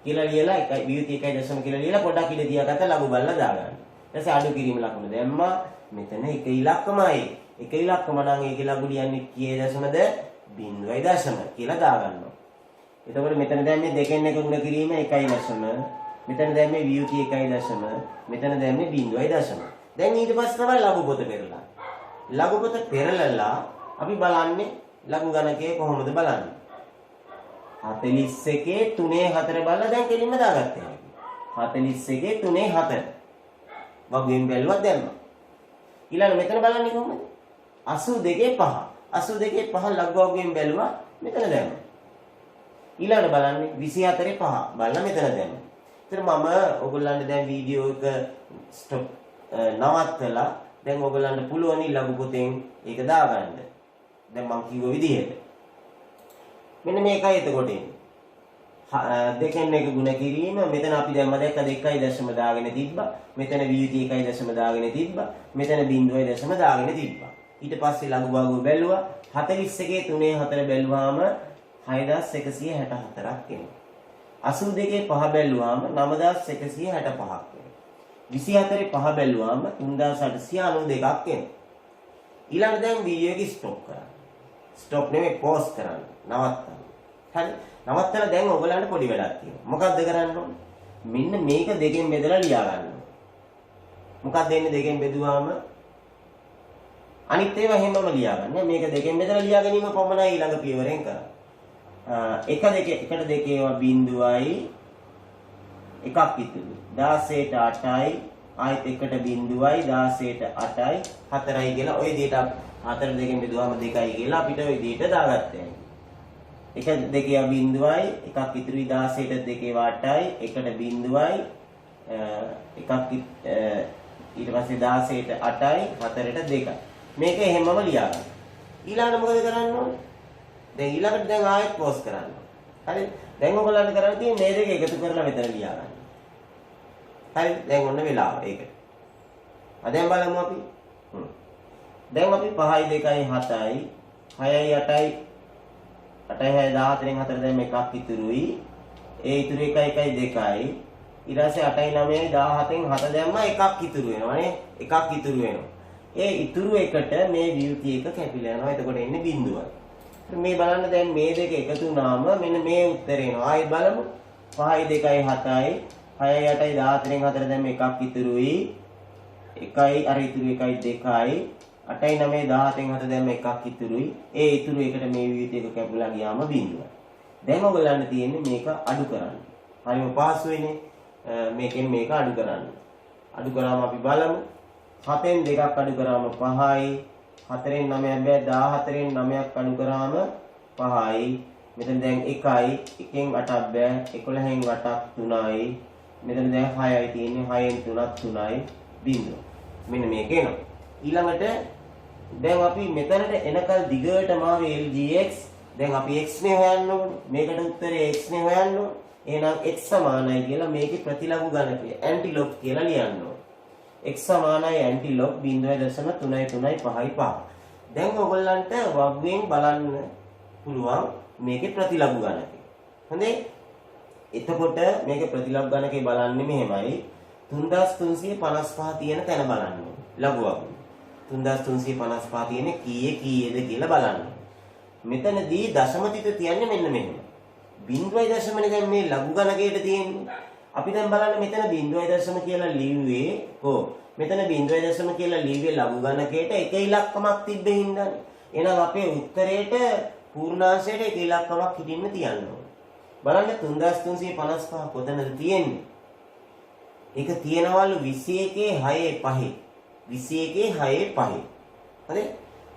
කියලා ලියලා 1 ව්‍යුති 1.0 කියලා ලියලා පොඩක් ඉඳ තියාගත්ත ලඝු බලලා දාගන්න. ඊට පස්සේ අඩු කිරීම ලකුණ දැම්මා. මෙතන එක ඉලක්කමයි. එක ඉලක්කම නම් ඒකේ ලඝු ලියන්නේ කීයේ දශමද? 0.0 කියලා දාගන්නවා. එතකොට මෙතන දැන් මේ දෙකෙන් එක ගුණ කිරීම 1.0 මෙතන දැම්මේ VUT 1.0 මෙතන දැම්මේ 0.0. දැන් ඊට පස්සේ තමයි ලඝු පොත පෙරලා. ලඝු පොත පෙරලලා අපි බලන්නේ ලඝු ගණකය කොහොමද බලන්නේ. 41 3 4 බලලා දැන් කෙලින්ම දාගත්තා. 41 3 4 වගුවෙන් බැලුවා දැම්මා. ඊළඟ මෙතන බලන්නේ කොහොමද? 82 5 82 5 ලඝු වගුවෙන් බැලුවා මෙතන දැම්මා. ඊළඟ බලන්නේ 24 5 බලලා මෙතන දැම්මා. ඒතර මම ඔයගොල්ලන්ට දැන් වීඩියෝ එක ස්ටොප් නවත්තලා දැන් ඔයගොල්ලන්ට පුළුවන් ලඝු පොතෙන් ඒක දාගන්න. දැන් මම කිව්ව විදිහට. මෙන්න මේකයි එතකොට එන්නේ. දෙකෙන් එක ගුණ කිරීම මෙතන අපි දැන් මම දැක්ක 2.0 දාගෙන තිබ්බා. මෙතන VUT 1.0 දාගෙන තිබ්බා. මෙතන 0.0 දාගෙන තිබ්බා. ඊට පස්සේ ලඝු භාගුව බැලුවා. 41 3 4 බැලුවාම 6164ක් එනවා. 82 5 බැලුවාම 9165ක් එනවා. 24 5 බැලුවාම 3892ක් එනවා. ඊළඟ දැන් වීඩියෝ එක ස්ටොප් කරන්න. ස්ටොප් නෙමෙයි පෝස් කරන්න. නවත්තන්න. හරි. නවත්තලා දැන් ඔයගලන්ට පොඩි වැඩක් තියෙනවා. මොකක්ද කරන්න ඕනේ? මෙන්න මේක දෙකෙන් බෙදලා ලියා ගන්න ඕනේ. මොකක්ද එන්නේ දෙකෙන් බෙදුවාම? අනිත් ඒවා හැමෝම ලියා ගන්න. මේක දෙකෙන් බෙදලා ලියා ගැනීම පමණයි ඊළඟ පියවරෙන් කරන්නේ. 1 2 1 2 ඒවා බිඳුවයි එකක් ඉතුරු. 16ට 8යි ආයෙත් 1ට බිඳුවයි 16ට 8යි 4යි කියලා ওই විදිහට 4 දෙකෙන් බෙදුවාම 2යි කියලා අපිට ওই විදිහට දාගත්තා. 1 2 බිඳුවයි එකක් ඉතුරුයි 16ට 2 8යි 1ට බිඳුවයි එකක් ඊට පස්සේ 16ට 8යි 4ට 2යි. මේක එහෙමම ලියා ගන්න. ඊළඟට මොකද කරන්න ඕනේ? දැන් ඊළඟට දැන් ආයෙත් පෝස් කරන්න. හරි. දැන් ඔයගොල්ලන්ට කරන්න තියෙන්නේ මේ දෙක එකතු කරලා මෙතන ලියා ගන්න. හරි. දැන් ඔන්න වෙලාව ඒක. දැන් බලමු අපි. දැන් අපි 5යි 2යි 7යි 6යි 8යි 8යි 14න් 4 දැන් එකක් ඉතුරුයි. ඒ ඉතුරු 1යි 1යි 2යි ඊට පස්සේ 8යි 9යි 17න් 7 දැම්ම එකක් ඉතුරු වෙනවානේ. එකක් ඉතුරු වෙනවා. ඒ ඉතුරු එකට මේ VUT එක කැපිලා යනවා. එතකොට එන්නේ බිඳුවයි. මේ බලන්න දැන් මේ දෙක එකතු වුණාම මෙන්න මේ උත්තරේ එනවා. ආයෙත් බලමු. 5යි 2යි 7යි 6යි 8යි 14න් 4 දැන් එකක් ඉතුරුයි. 1යි අර ඉතුරු 1යි 2යි 8යි 9යි 17න් 7 දැන් එකක් ඉතුරුයි. ඒ ඉතුරු එකට මේ VUT එක කැපිලා ගියාම බිඳුවයි. දැන් ඔයගොල්ලන්ට තියෙන්නේ මේක අඩු කරන්න. හරිම පහසුයිනේ. මේකෙන් මේක අඩු කරන්න. අඩු කරාම අපි බලමු. 7න් 2ක් අඩු කරාම 5යි 4න් 9ක් බෑ 14න් 9ක් අඩු කරාම 5යි මෙතන දැන් 1යි 1න් 8ක් බෑ 11න් 8ක් 3යි මෙතන දැන් 6යි තියෙන්නේ 6න් 3ක් 3යි බිඳුව. මෙන්න මේක එනවා. ඊළඟට දැන් අපි මෙතනට එනකල් දිගටම ආවේ LGX. දැන් අපි x නේ හොයන්න ඕනේ. මේකට උත්තරේ x නේ හොයන්න ඕනේ. එහෙනම් x සමානයි කියලා මේකේ ප්‍රතිලඝු ගණකය ඇන්ටිලොග් කියලා ලියන්න ඕනේ. x සමානයි ඇන්ටිලොග් 0.335. දැන් ඔයගොල්ලන්ට වගුවෙන් බලන්න පුළුවන් මේකේ ප්‍රතිලඝු ගණකය. හොඳේ? එතකොට මේකේ ප්‍රතිලඝු ගණකය බලන්නේ මෙහෙමයි. 3355 තියෙන තැන බලන්න ඕනේ. ලඝු වගුව. 3355 තියෙන්නේ කීයේද කියලා බලන්න. මෙතනදී දශම තිත තියන්නේ මෙන්න මෙහෙම. 0.0නේ දැන් මේ ලඝු ගණකයට තියෙන්නේ. අපි දැන් බලන්න මෙතන 0.0 කියලා ලිව්වේ කො මෙතන 0.0 කියලා ලිව්වේ ලඝු ගණකයට එක ඉලක්කමක් තිබ්බේ හින්දානේ. එහෙනම් අපේ උත්තරේට පූර්ණාංශයට එක ඉලක්කමක් හිටින්න තියන්න ඕනේ. බලන්න 3355 කොතනද තියෙන්නේ? ඒක තියෙනවලු 21 6 5. 21 6 5. හරි?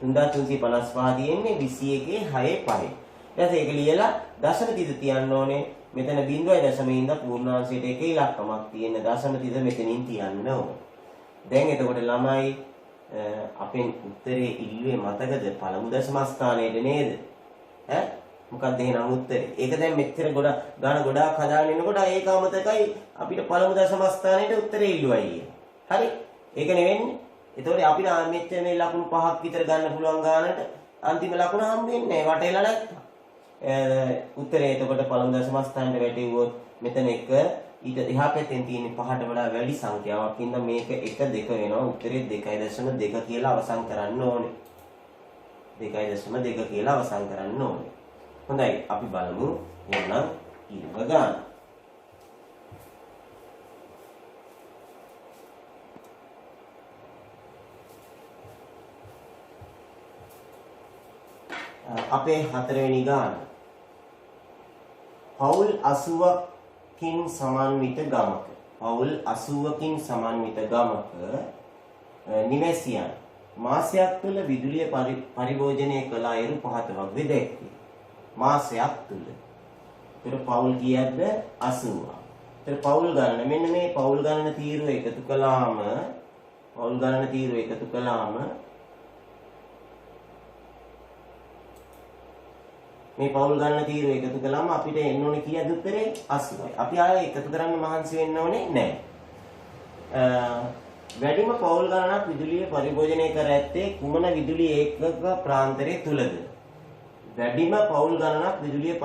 3355 තියෙන්නේ 21 6 5. ඊට ඒක ලියලා දශම තිත තියන්න ඕනේ. මෙතන 0.0 ඉඳන් පූර්ණාංශයට එක ඉලක්කමක් තියෙන දශම තිත මෙතනින් තියන්න ඕනේ. දැන් එතකොට ළමයි අපෙන් උත්තරේ ඉල්ලුවේ මතකද පළමු දශම ස්ථානයේද නේද? ඈ මොකක්ද එහෙනම් උත්තරේ? ඒක දැන් මෙච්චර ගොඩාක් හදාගෙන ඉනකොට ඒක අමතකයි අපිට පළමු දශම ස්ථානයේට උත්තරේ ඉල්ලුවයි. හරි? ඒක නෙවෙන්නේ. එතකොට අපිට මෙච්චර මේ ලකුණු 5ක් විතර ගන්න පුළුවන් ගානට අන්තිම ලකුණ හම්බෙන්නේ නැහැ වටේලා නැත්තම්. උත්තරේ එතකොට පළමු දශම ස්ථානයට වැටෙව්වොත් මෙතන 1 ඊට එහා පැත්තෙන් තියෙන 5ට වඩා වැඩි සංඛ්‍යාවක් ඉඳන් මේක 1 2 වෙනවා. උත්තරේ 2.2 කියලා අවසන් කරන්න ඕනේ. 2.2 කියලා අවසන් කරන්න ඕනේ. හොඳයි අපි බලමු එහෙනම් ඊළඟ ගාන. අපේ හතරවෙනි ගාන. පවුල් 80කින් සමන්විත ගමක. පවුල් 80කින් සමන්විත ගමක නිවැසියන් මාසයක් තුළ විදුලිය පරිභෝජනය කළ අයුරු පහත වගේ දැක්වේ. මාසයක් තුළ. ඒතර පවුල් කීයක්ද? 80ක්. ඒතර පවුල් ගණන මෙන්න මේ පවුල් ගණන තීරුව එකතු කළාම මේ පවුල් ගණන තීරුව එකතු කළාම අපිට එන්න ඕනේ කීයද උත්තරේ? 80යි. අපි ආයෙ එකතු කරන්න මහන්සි වෙන්න ඕනේ නැහැ. වැඩිම පවුල් ගණනක් විදුලිය පරිභෝජනය කර ඇත්තේ කුමන විදුලි ඒකක ප්‍රාන්තරය තුලද? වැඩිම පවුල් ගණනක් විදුලිය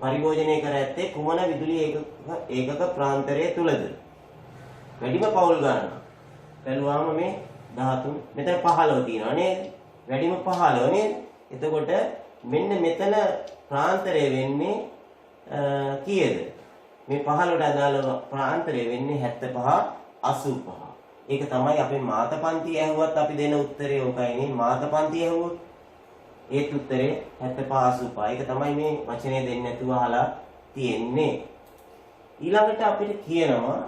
පරිභෝජනය කර ඇත්තේ කුමන විදුලි ඒකක ප්‍රාන්තරය තුලද? වැඩිම පවුල් ගණන. බැලුවාම මේ 13 මෙතන 15 තියෙනවා නේද? වැඩිම 15 නේද? එතකොට මෙන්න මෙතන ප්‍රාන්තරය වෙන්නේ කීයද? මේ 15ට අදාළ ප්‍රාන්තරය වෙන්නේ 75 85. ඒක තමයි අපේ මාතපන්ති ඇහුවත් අපි දෙන උත්තරේ ඔකයිනේ. මාතපන්ති ඇහුවොත් ඒත් උත්තරේ 75 85. ඒක තමයි මේ වචනේ දෙන්නේ නැතුව අහලා තියෙන්නේ. ඊළඟට අපිට කියනවා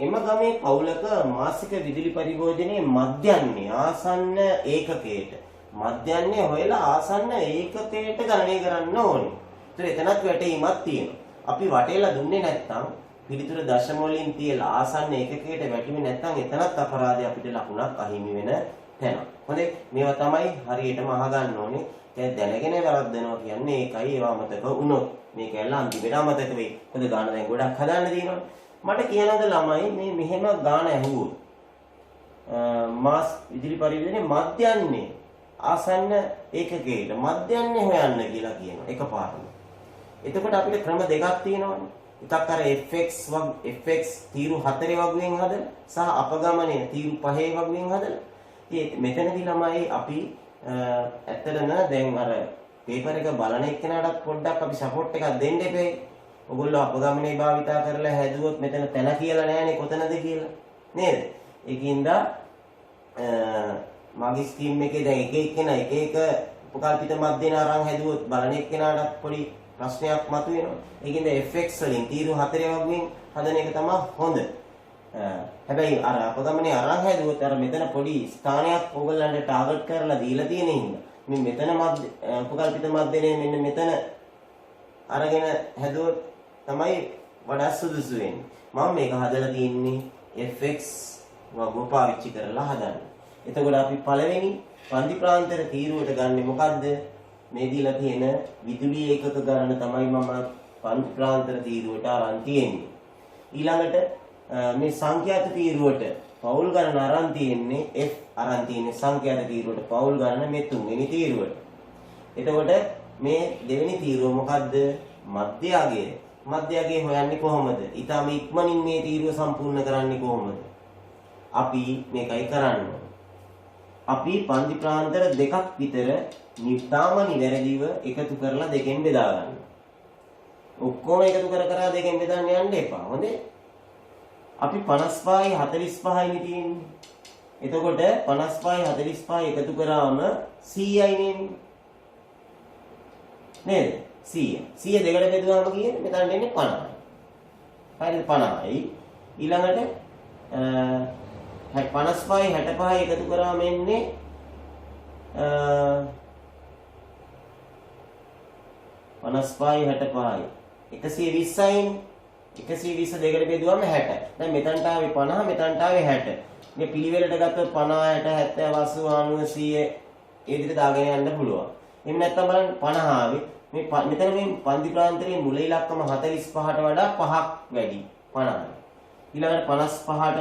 එම ගමේ පවුලක මාසික විදුලි පරිභෝජනයේ මධ්‍යන්නේ ආසන්න ඒකකයට. මධ්‍යන්නේ හොයලා ආසන්න ඒකකයට ගණනය කරන්න ඕනේ. ඒතර එතනත් වැටීමක් තියෙනවා. අපි වටේලා දුන්නේ නැත්නම් පිළිතුර දශම වලින් තියලා ආසන්න ඒකකයට වැටුනේ නැත්නම් එතනත් අපරාධය අපිට ලකුණක් අහිමි වෙන තැන. හොඳේ මේවා තමයි හරියටම අහගන්න ඕනේ. දැන් දැනගෙන වරද්දනවා කියන්නේ ඒකයි ඒවා අමතක වුණොත් මේක ඇල්ල අන්තිමට අමතක වෙයි. මොකද ගාන දැන් ගොඩක් හදාන්න තියෙනවා. මට කියනද ළමයි මේ මෙහෙම ගාන ඇහුවොත් මාස් විදුලි පරිභෝජනයේ මධ්‍යන්නේ ආසන්න ඒකකයට මධ්‍යන්නේ හොයන්න කියලා කියනවා එකපාරටම. එතකොට අපිට ක්‍රම දෙකක් තියෙනවානේ. එකක් අර fx තීරු 4 වගුවෙන් හදලා සහ අපගමනය තීරු 5 වගුවෙන් හදලා. ඉතින් මෙතනදී ළමයි අපි ඇත්තටම දැන් අර පේපර් එක බලන එක්කෙනාටත් පොඩ්ඩක් අපි සපෝට් එකක් දෙන්න එපේ. ඔයගොල්ලෝ අපගමනේ භාවිතා කරලා හැදුවොත් මෙතන තැන කියලා නෑනේ කොතනද කියලා. නේද? ඒකින්ද මගේ ස්කීම් එකේ දැන් එක එක්කෙනා එක එක උපකල්පිත මැදේන අරන් හැදුවොත් බලන එක්කෙනාටත් පොඩි ප්‍රශ්නයක් මතුවෙනවා. ඒකින්ද fx වලින් තීරු 4 වගුවෙන් හදන එක තමයි හොඳ. හැබැයි අර අපගමනේ අරන් හැදුවොත් අර මෙතන පොඩි ස්ථානයක් ඕගොල්ලන්ට ටාගට් කරලා දීලා තියෙන හින්දා මේ මෙතන උපකල්පිත මැදේනේ මෙන්න මෙතන අරගෙන හැදුවොත් තමයි වඩා සුදුසු වෙන්නේ. මම මේක හදලා තියෙන්නේ fx වගුව පාවිච්චි කරලා හදන්න. එතකොට අපි පළවෙනි පන්ති ප්‍රාන්තර තීරුවට ගන්නෙ මොකද්ද? මේ දීලා තියෙන විදුලි ඒකක ගණන තමයි මම පන්ති ප්‍රාන්තර තීරුවට අරන් තියෙන්නේ. ඊළඟට මේ සංඛ්‍යාත තීරුවට පවුල් ගණන අරන් තියෙන්නේ f අරන් තියෙන්නේ සංඛ්‍යාත තීරුවට පවුල් ගණන මේ තුන්වෙනි තීරුවට. එතකොට මේ දෙවෙනි තීරුව මොකද්ද? මධ්‍යයගය. මධ්‍යයගය හොයන්නේ කොහොමද? ඊටම ඉක්මනින් මේ තීරුව සම්පූර්ණ කරන්නේ කොහොමද? අපි මේකයි කරන්නේ. අපි පන්ති ප්‍රාන්තර දෙකක් විතර නිතාම නිවැරදිව එකතු කරලා දෙකෙන් බෙදා ගන්න. ඔක්කොම එකතු කර දෙකෙන් බෙදන්න යන්න එපා. හොඳේ? අපි 55යි 45යි නේ තියෙන්නේ. එතකොට 55යි 45යි එකතු කරාම 100යි නේද? 100. 100 දෙකට බෙදුවාම කීයද? මෙතන එන්නේ 50යි. හරිද? 50යි. ඊළඟට 55යි 65යි එකතු කරාම එන්නේ 55යි 65යි 120යි 120 දෙකට බෙදුවම 60. දැන් මෙතනට ආවේ 50 මෙතනට ආවේ 60. මේ පිළිවෙලට ගත්තොත් 50 60 70 80 100 ඒ විදිහට දාගෙන යන්න පුළුවන්. එහෙම නැත්නම් බලන්න 50 ආවේ මේ මෙතන මේ පන්ති ප්‍රාන්තරයේ මුල ඉලක්කම 45ට වඩා 5ක් වැඩි 50. ඊළඟට 55ට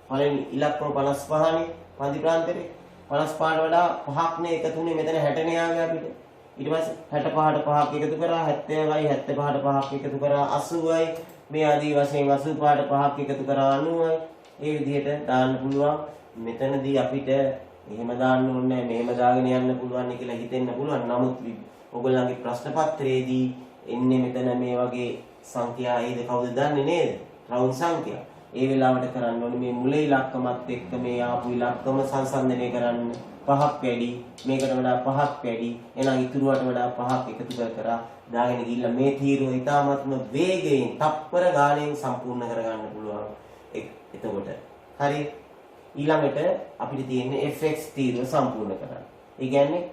පළවෙනි ඉලක්කම 55නේ පන්ති ප්‍රාන්තරේ 55ට වඩා 5ක් නේ එකතුනේ මෙතන 60 නේ ආවේ අපිට. ඊට පස්සේ 65ට 5ක් එකතු කරා 70යි 75ට 5ක් එකතු කරා 80යි මේ ආදී වශයෙන් 85ට 5ක් එකතු කරා 90යි. ඒ විදිහට දාන්න පුළුවන්. මෙතනදී අපිට එහෙම දාන්න ඕනේ නැහැ මෙහෙම දාගෙන යන්න පුළුවන් කියලා හිතෙන්න පුළුවන්. නමුත් ඔයගොල්ලන්ගේ ප්‍රශ්න පත්‍රයේදී එන්නේ මෙතන මේ වගේ සංඛ්‍යා ඒද කවුද දන්නේ නේද? රවුන්ඩ් සංඛ්‍යා. ඒ වෙලාවට කරන්න ඕනේ මේ මුල ඉලක්කමත් එක්ක මේ ආපු ඉලක්කම සංසන්දනය කරන්න. 5ක් වැඩි, මේකට වඩා 5ක් වැඩි. එහෙනම් ඉතුරුවට වඩා 5ක් එකතු කර දාගෙන ගිහිල්ලා මේ තීරුව ඊටාත්ම වේගයෙන් තප්පර ගාණයෙන් සම්පූර්ණ කරගන්න පුළුවන්. එතකොට හරි. ඊළඟට අපිට තියෙන්නේ fx තීරුව සම්පූර්ණ කරන්න. ඒ කියන්නේ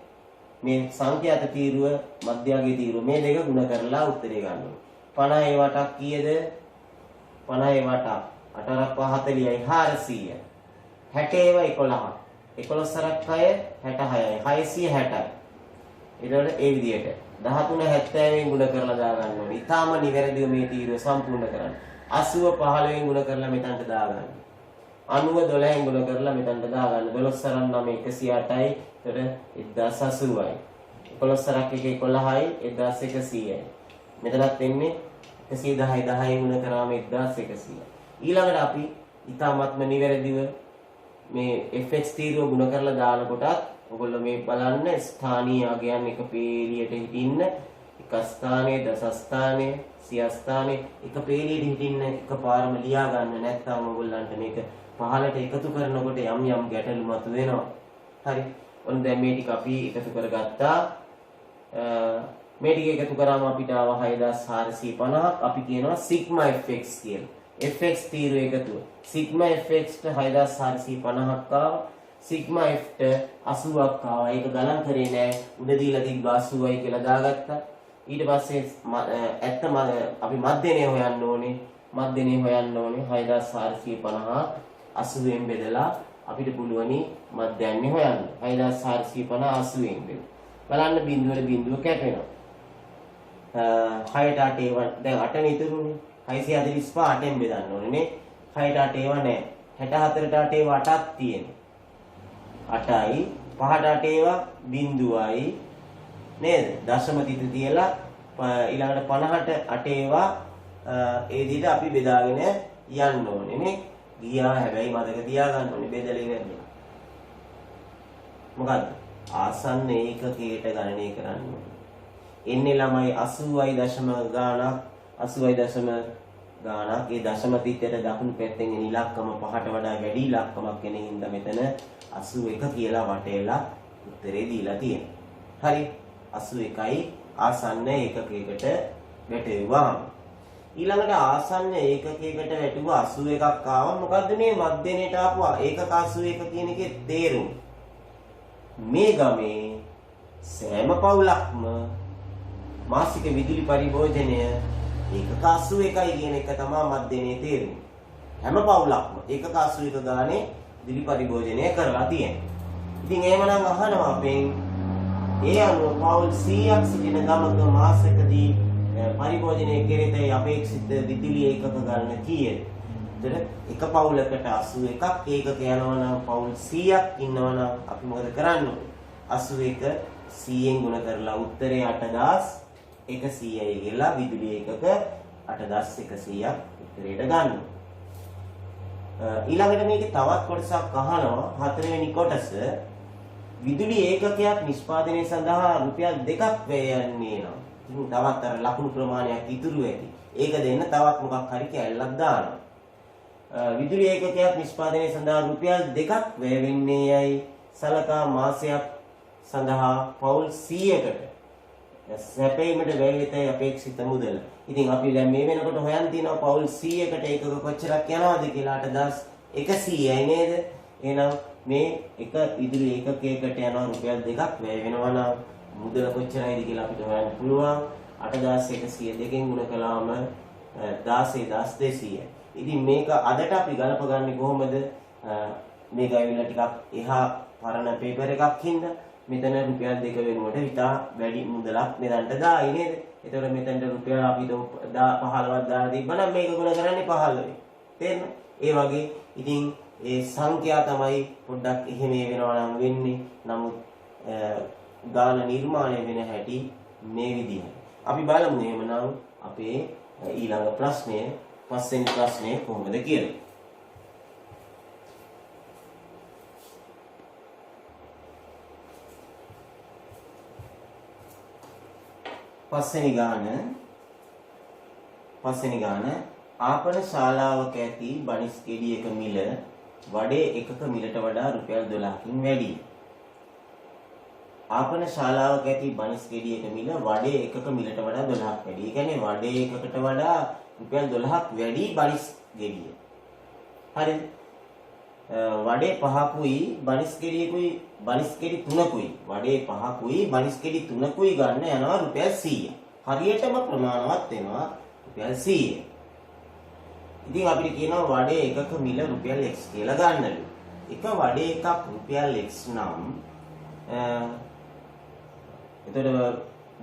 මේ සංඛ්‍යාත තීරුව මධ්‍යගයේ තීරුව මේ දෙක ගුණ කරලා උත්තරේ ගන්න ඕනේ. 50 වටක් කීයද? 50 වටක් 8 40යි 400. 60 11. 11 සරක් 6 66යි 660යි. ඊළඟට ඒ විදිහට 13 70න් ගුණ කරලා දාගන්න ඕනේ. ඊටාම නිවැරදිව මේ තීරුව සම්පූර්ණ කරන්න. 80 15න් ගුණ කරලා මෙතනට දාගන්න. 90 12න් ගුණ කරලා මෙතනට දාගන්න. 12 සරක් 9 108යි. එතකොට 1080යි. 11 සරක් 1 11යි 1100යි. මෙතනත් එන්නේ 110යි 10න් ගුණ කරාම 1100. ඊළඟට අපි ඊටාත්ම නිවැරදිව මේ fx තීරුව ගුණ කරලා දානකොටත් ඔයගොල්ලෝ මේ බලන්න ස්ථානීය අගයන් එක පේලියට හිටින්න එක ස්ථානයේ දස ස්ථානයේ සිය ස්ථානයේ එක පේලියට හිටින්න එකපාරම ලියා ගන්න නැත්නම් ඔයගොල්ලන්ට මේක පහලට එකතු කරනකොට යම් යම් ගැටලු මතුවෙනවා. හරි. ඔන්න දැන් මේ ටික අපි එකතු කරගත්තා. මේ ටික එකතු කරාම අපිට ආව 6450ක්. අපි කියනවා sigma fx කියලා. fx තීරුව එකතුව. sigma fx ට 6450ක් ආවා. sigma f ට 80ක් ආවා. ඒක ගණන් කරේ නෑ. උඩ දීලා තිබ්බ 80යි කියලා දාගත්තා. ඊට පස්සේ අපි මධ්‍යනේ හොයන්න ඕනේ. මධ්‍යනේ හොයන්න ඕනේ 6450 80ෙන් බෙදලා අපිට පුළුවනි මධ්‍යන්නේ හොයන්න. 6450 80ෙන් බෙද. බලන්න බිඳුවල බිඳුව කැපෙනවා. 6ට 8 දැන් 8 ඉතුරුනේ. 645 8ෙන් බෙදන්න ඕනේ නේ. 6ට 8 ඒවා නෑ. 64ට 8 ඒවා 8ක් තියෙනවා. 8යි 5ට 8 ඒවා බිඳුවයි නේද? දශම තිත තියලා ඊළඟට 50ට 8 ඒවා ඒ විදිහට අපි බෙදාගෙන යන්න ඕනේ නේ. ගියා හැබැයි මතක තියාගන්න ඕනේ බෙදලා ඉවරනේ. මොකද්ද? ආසන්න ඒකකයට ගණනය කරන්න ඕනේ. එන්නේ ළමයි 80යි දශම ගාණක් 80යි දශම ගාණක්. ඒ දශම තිතේට දකුණු පැත්තෙන් එන ඉලක්කම 5ට වඩා වැඩි ඉලක්කමක් එන හින්දා මෙතන 81 කියලා වටේලා උත්තරේ දීලා තියෙනවා. හරි. 81යි ආසන්න ඒකකයකට වැටෙවුවා. ඊළඟට ආසන්න ඒකකයකට වැටුව 81ක් ආවා. මොකද්ද මේ මධ්‍යනයට ආපු ඒකක 81 කියන එකේ තේරුම? මේ ගමේ සෑම පවුලක්ම මාසික විදුලි පරිභෝජනය ඒකක 81යි කියන එක තමයි මධ්‍යනයේ තේරුම. හැම පවුලක්ම ඒකක 81 ගානේ විදුලි පරිභෝජනය කරලා තියෙනවා. ඉතින් එහෙමනම් අහනවා අපෙන් ඒ අනුව පවුල් 100ක් සිටින ගමක මාසයකදී පරිභෝජනය කෙරෙතයි අපේක්ෂිත විදුලි ඒකක ගන්න කීයද? එක පවුලකට 81ක් ඒකක යනවා නම් පවුල් 100ක් ඉන්නවා නම් අපි මොකද කරන්න ඕනේ? 81 100ෙන් ගුණ කරලා උත්තරේ 8100යි කියලා විදුලි ඒකක 8100ක් උත්තරේට ගන්නවා. ඊළඟට මේකේ තවත් කොටසක් අහනවා හතරවෙනි කොටස විදුලි ඒකකයක් නිෂ්පාදනය සඳහා රුපියල් 2ක් වැය යන්නේ නම්. ඉතින් තවත් අර ලකුණු ප්‍රමාණයක් ඉතුරු ඇති. ඒක දෙන්න තවත් මොකක් හරි කැලලක් දානවා. විදුලි ඒකකයක් නිෂ්පාදනය සඳහා රුපියල් 2ක් වැය වෙන්නේ යයි සලකා මාසයක් සඳහා පවුල් 100කට සැපීමට වැය වෙතයි අපේක්ෂිත මුදල. ඉතින් අපි දැන් මේ වෙනකොට හොයන් තියනවා පවුල් 100කට ඒකක කොච්චරක් යනවද කියලා 8100යි නේද? එහෙනම් මේ එක විදුලි ඒකකයකට යනවා රුපියල් 2ක් වැය වෙනවා නම් මුදල කොච්චරයිද කියලා අපිට හොයන්න පුළුවන්. 8100 දෙකෙන් ගුණ කළාම 16200. ඉතින් මේක අදට අපි ගලපගන්නේ කොහොමද? මේක ඇවිල්ලා ටිකක් එහා පරණ පේපර් එකක් හින්දා මෙතන රුපියල් 2 වෙනුවට ඉතා වැඩි මුදලක් මෙතනට දායි නේද? ඒතකොට මෙතනට රුපියල් අපි 15ක් දාලා තිබ්බනම් මේක ගුණ කරන්නේ 15. තේරෙනවද? ඒ වගේ ඉතින් ඒ සංඛ්‍යා තමයි පොඩ්ඩක් එහෙම වෙනවා නම් වෙන්නේ. නමුත් ගාන නිර්මාණය වෙන හැටි මේ විදිහට. අපි බලමු එහෙමනම් අපේ ඊළඟ ප්‍රශ්නය පස්වෙනි ප්‍රශ්නය කොහොමද කියලා. පස්වෙනි ගාන ආපන ශාලාවක ඇති බනිස් ගෙඩියක මිල වඩේ එකක මිලට වඩා රුපියල් 12කින් වැඩි. ආපන ශාලාවක ඇති බනිස් ගෙඩියක මිල වඩේ එකක මිලට වඩා 12ක් වැඩි. ඒ කියන්නේ වඩේ එකකට වඩා රුපියල් 12ක් වැඩි බනිස් ගෙඩිය. හරිද? වඩේ 5කුයි බනිස් ගෙඩියකුයි බනිස් ගෙඩි 3කුයි වඩේ 5කුයි බනිස් ගෙඩි 3කුයි ගන්න යනවා රුපියල් 100. හරියටම ප්‍රමාණවත් වෙනවා රුපියල් 100. ඉතින් අපිට කියනවා වඩේ එකක මිල රුපියල් x කියලා ගන්නලු. එක වඩේ එකක් රුපියල් x නම් එතකොට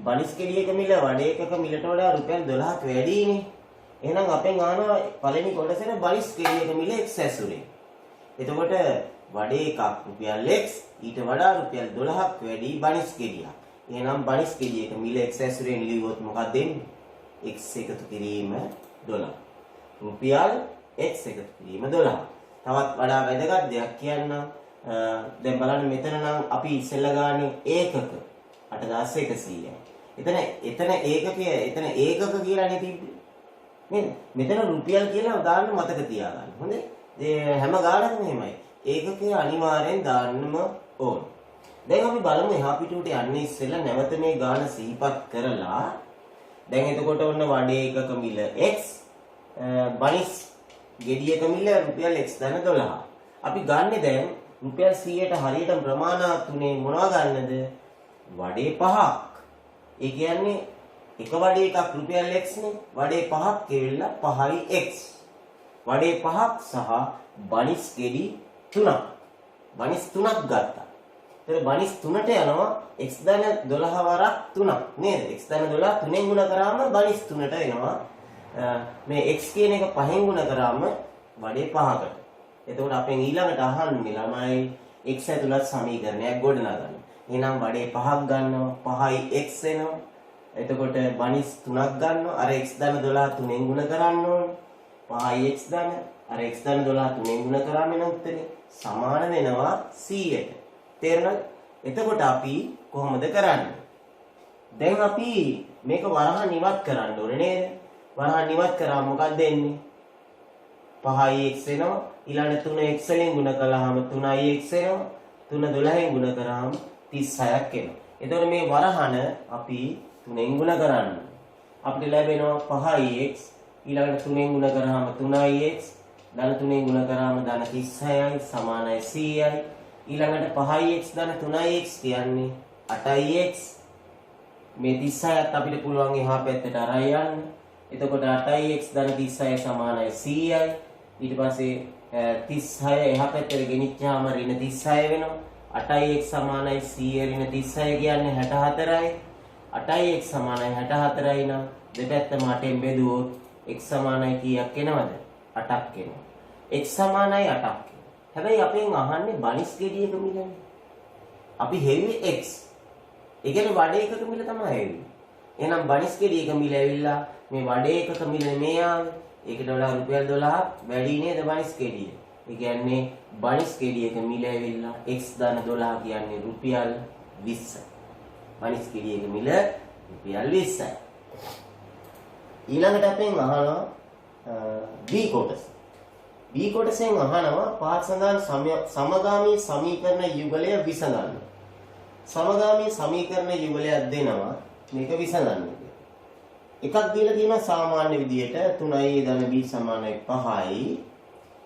බනිස් ගෙඩියක මිල වඩේ එකක මිලට වඩා රුපියල් 12ක් වැඩිනේ. එහෙනම් අපෙන් අහනවා පළවෙනි කොටසේන බනිස් ගෙඩියක මිල x ඇසුරේ. එතකොට වඩේ එකක් රුපියල් x ඊට වඩා රුපියල් 12ක් වැඩි බනිස් ගෙඩියක්. එහෙනම් බනිස් ගෙඩියක මිල x ඇසුරෙන් ලියුවොත් මොකක්ද එන්නේ? x එකතු කිරීම 12. රුපියල් x එකතු කිරීම 12. තවත් වඩා වැදගත් දෙයක් කියන්නම්. දැන් බලන්න මෙතන නම් අපි ඉස්සෙල්ලා ගානේ ඒකක 8100යි. එතන ඒකක කියලානේ තිබ්බේ. නේද? මෙතන රුපියල් කියලා දාන්න මතක තියාගන්න. හොඳේ? හැම ගානක්ම එහෙමයි. ඒකකය අනිවාර්යෙන් දාන්නම ඕන. දැන් අපි බලමු එහා පිටුවට යන්නේ ඉස්සෙල්ලා නැවත මේ ගාන සිහිපත් කරලා දැන් එතකොට ඔන්න වඩේ එකක මිල x බනිස් ගෙඩියක මිල රුපියල් x ධන 12. අපි ගන්නෙ දැන් රුපියල් 100ට හරියටම ප්‍රමාණාතුනේ මොනවා ගන්නද? වඩේ 5ක්. ඒ කියන්නේ එක වඩේ එකක් රුපියල් x නේ. වඩේ 5ක් කෙවිලා 5යි x. වඩේ 5ක් සහ බනිස් ගෙඩි 3ක්. බනිස් 3ක් ගත්තා. ඒතර බනිස් 3ට යනවා x ධන 12 වරක් 3ක් නේද? x ධන 12 3ෙන් ගුණ කරාම බනිස් 3ට එනවා. මේ x කියන එක 5ෙන් ගුණ කරාම වඩේ 5කට. එතකොට අපෙන් ඊළඟට අහන්නේ ළමයි x ඇතුළත් සමීකරණයක් ගොඩනගන්න. එහෙනම් වඩේ 5ක් ගන්නවා 5යි x එනවා. එතකොට බනිස් 3ක් ගන්නවා අර x ධන 12 3ෙන් ගුණ කරන්න ඕනේ. 5යි x ධන අර x ධන 12 3ෙන් ගුණ කරාම එන උත්තරේ සමාන වෙනවා 100ට. තේරුණාද? එතකොට අපි කොහොමද කරන්නේ? දැන් අපි මේක වරහන් ඉවත් කරන්න ඕනේ නේද? වරහන් ඉවත් කරාම මොකක්ද එන්නේ? 5යි x එනවා ඊළඟ 3x වලින් ගුණ කළාම 3යි x එනවා 3 12න් ගුණ කරාම 36ක් එනවා. එතකොට මේ වරහන අපි 3ෙන් ගුණ කරන්න. අපිට ලැබෙනවා 5ix ඊළඟට 3ෙන් ගුණ කරාම 3ix ධන 3ෙන් ගුණ කරාම ධන 36යි සමානයි 100යි. ඊළඟට 5ix ධන 3ix කියන්නේ 8ix. මේ 36ත් අපිට පුළුවන් එහා පැත්තට අරන් යන්න. එතකොට 8ix ධන 36 සමානයි 100යි. ඊට පස්සේ 36 එහා පැත්තට ගෙනිච්චාම ඍණ 36 වෙනවා. 8ix සමානයි 100 ඍණ 36 කියන්නේ 64යි. 8ix සමානයි 64යි නම් දෙපැත්තම 8ෙන් බෙදුවොත් x සමානයි කීයක් එනවද? 8ක් එනවා. x සමානයි 8ක්. හැබැයි අපෙන් අහන්නේ බනිස් ගෙඩියක මිලනේ. අපි හෙව්වේ x. ඒ කියන්නේ වඩේ එකක මිල තමයි හෙව්වේ. එහෙනම් බනිස් ගෙඩියක මිල ඇවිල්ලා මේ වඩේ එකක මිල මේ ආවේ. ඒකට වඩා රුපියල් 12ක් වැඩි නේද බනිස් ගෙඩිය. ඒ කියන්නේ බනිස් ගෙඩියක මිල ඇවිල්ලා x ධන 12 කියන්නේ රුපියල් 20යි. බනිස් ගෙඩියක මිල රුපියල් 20යි. ඊළඟට අපෙන් අහනවා b කොටස. b කොටසෙන් අහනවා පහත් සඳහන් සමගාමී සමීකරණ යුගලය විසඳන්න. සමගාමී සමීකරණ යුගලයක් දෙනවා මේක විසඳන්න. එකක් දීලා තියෙනවා සාමාන්‍ය විදියට 3a ධන b සමානයි 5යි.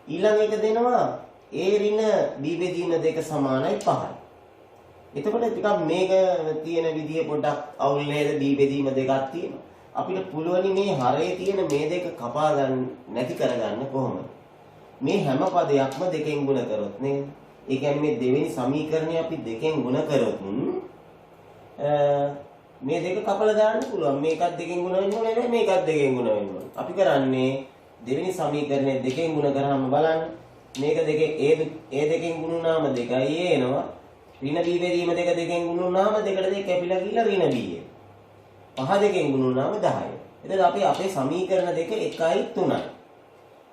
ඊළඟ එක දෙනවා a ඍණ b බෙදීම 2 සමානයි 5යි. එතකොට ටිකක් මේක තියෙන විදිය පොඩ්ඩක් අවුල් නේද? b බෙදීම දෙකක් තියෙනවා. අපිට පුළුවනි මේ හරේ තියෙන මේ දෙක කපා ගන්න නැති කරගන්න කොහොමද? මේ හැම පදයක්ම දෙකෙන් ගුණ කරොත් නේද? ඒ කියන්නේ මේ දෙවෙනි සමීකරණය අපි දෙකෙන් ගුණ කරොත් මේ දෙක කපලා දාන්න පුළුවන්. මේකත් දෙකෙන් ගුණ වෙන්න ඕනේ නේද? මේකත් දෙකෙන් ගුණ වෙන්න ඕනේ. අපි කරන්නේ දෙවෙනි සමීකරණය දෙකෙන් ගුණ කරාම බලන්න. මේක දෙකේ a දෙකෙන් ගුණ වුණාම 2යි එනවා. ඍණ b බෙදීම දෙක දෙකෙන් ගුණ වුණාම දෙකට දෙක කැපිලා ගිහලා ඍණ b එනවා. 5 දෙකෙන් ගුණ වුණාම 10යි. එතකොට අපි අපේ සමීකරණ දෙක 1යි 3යි.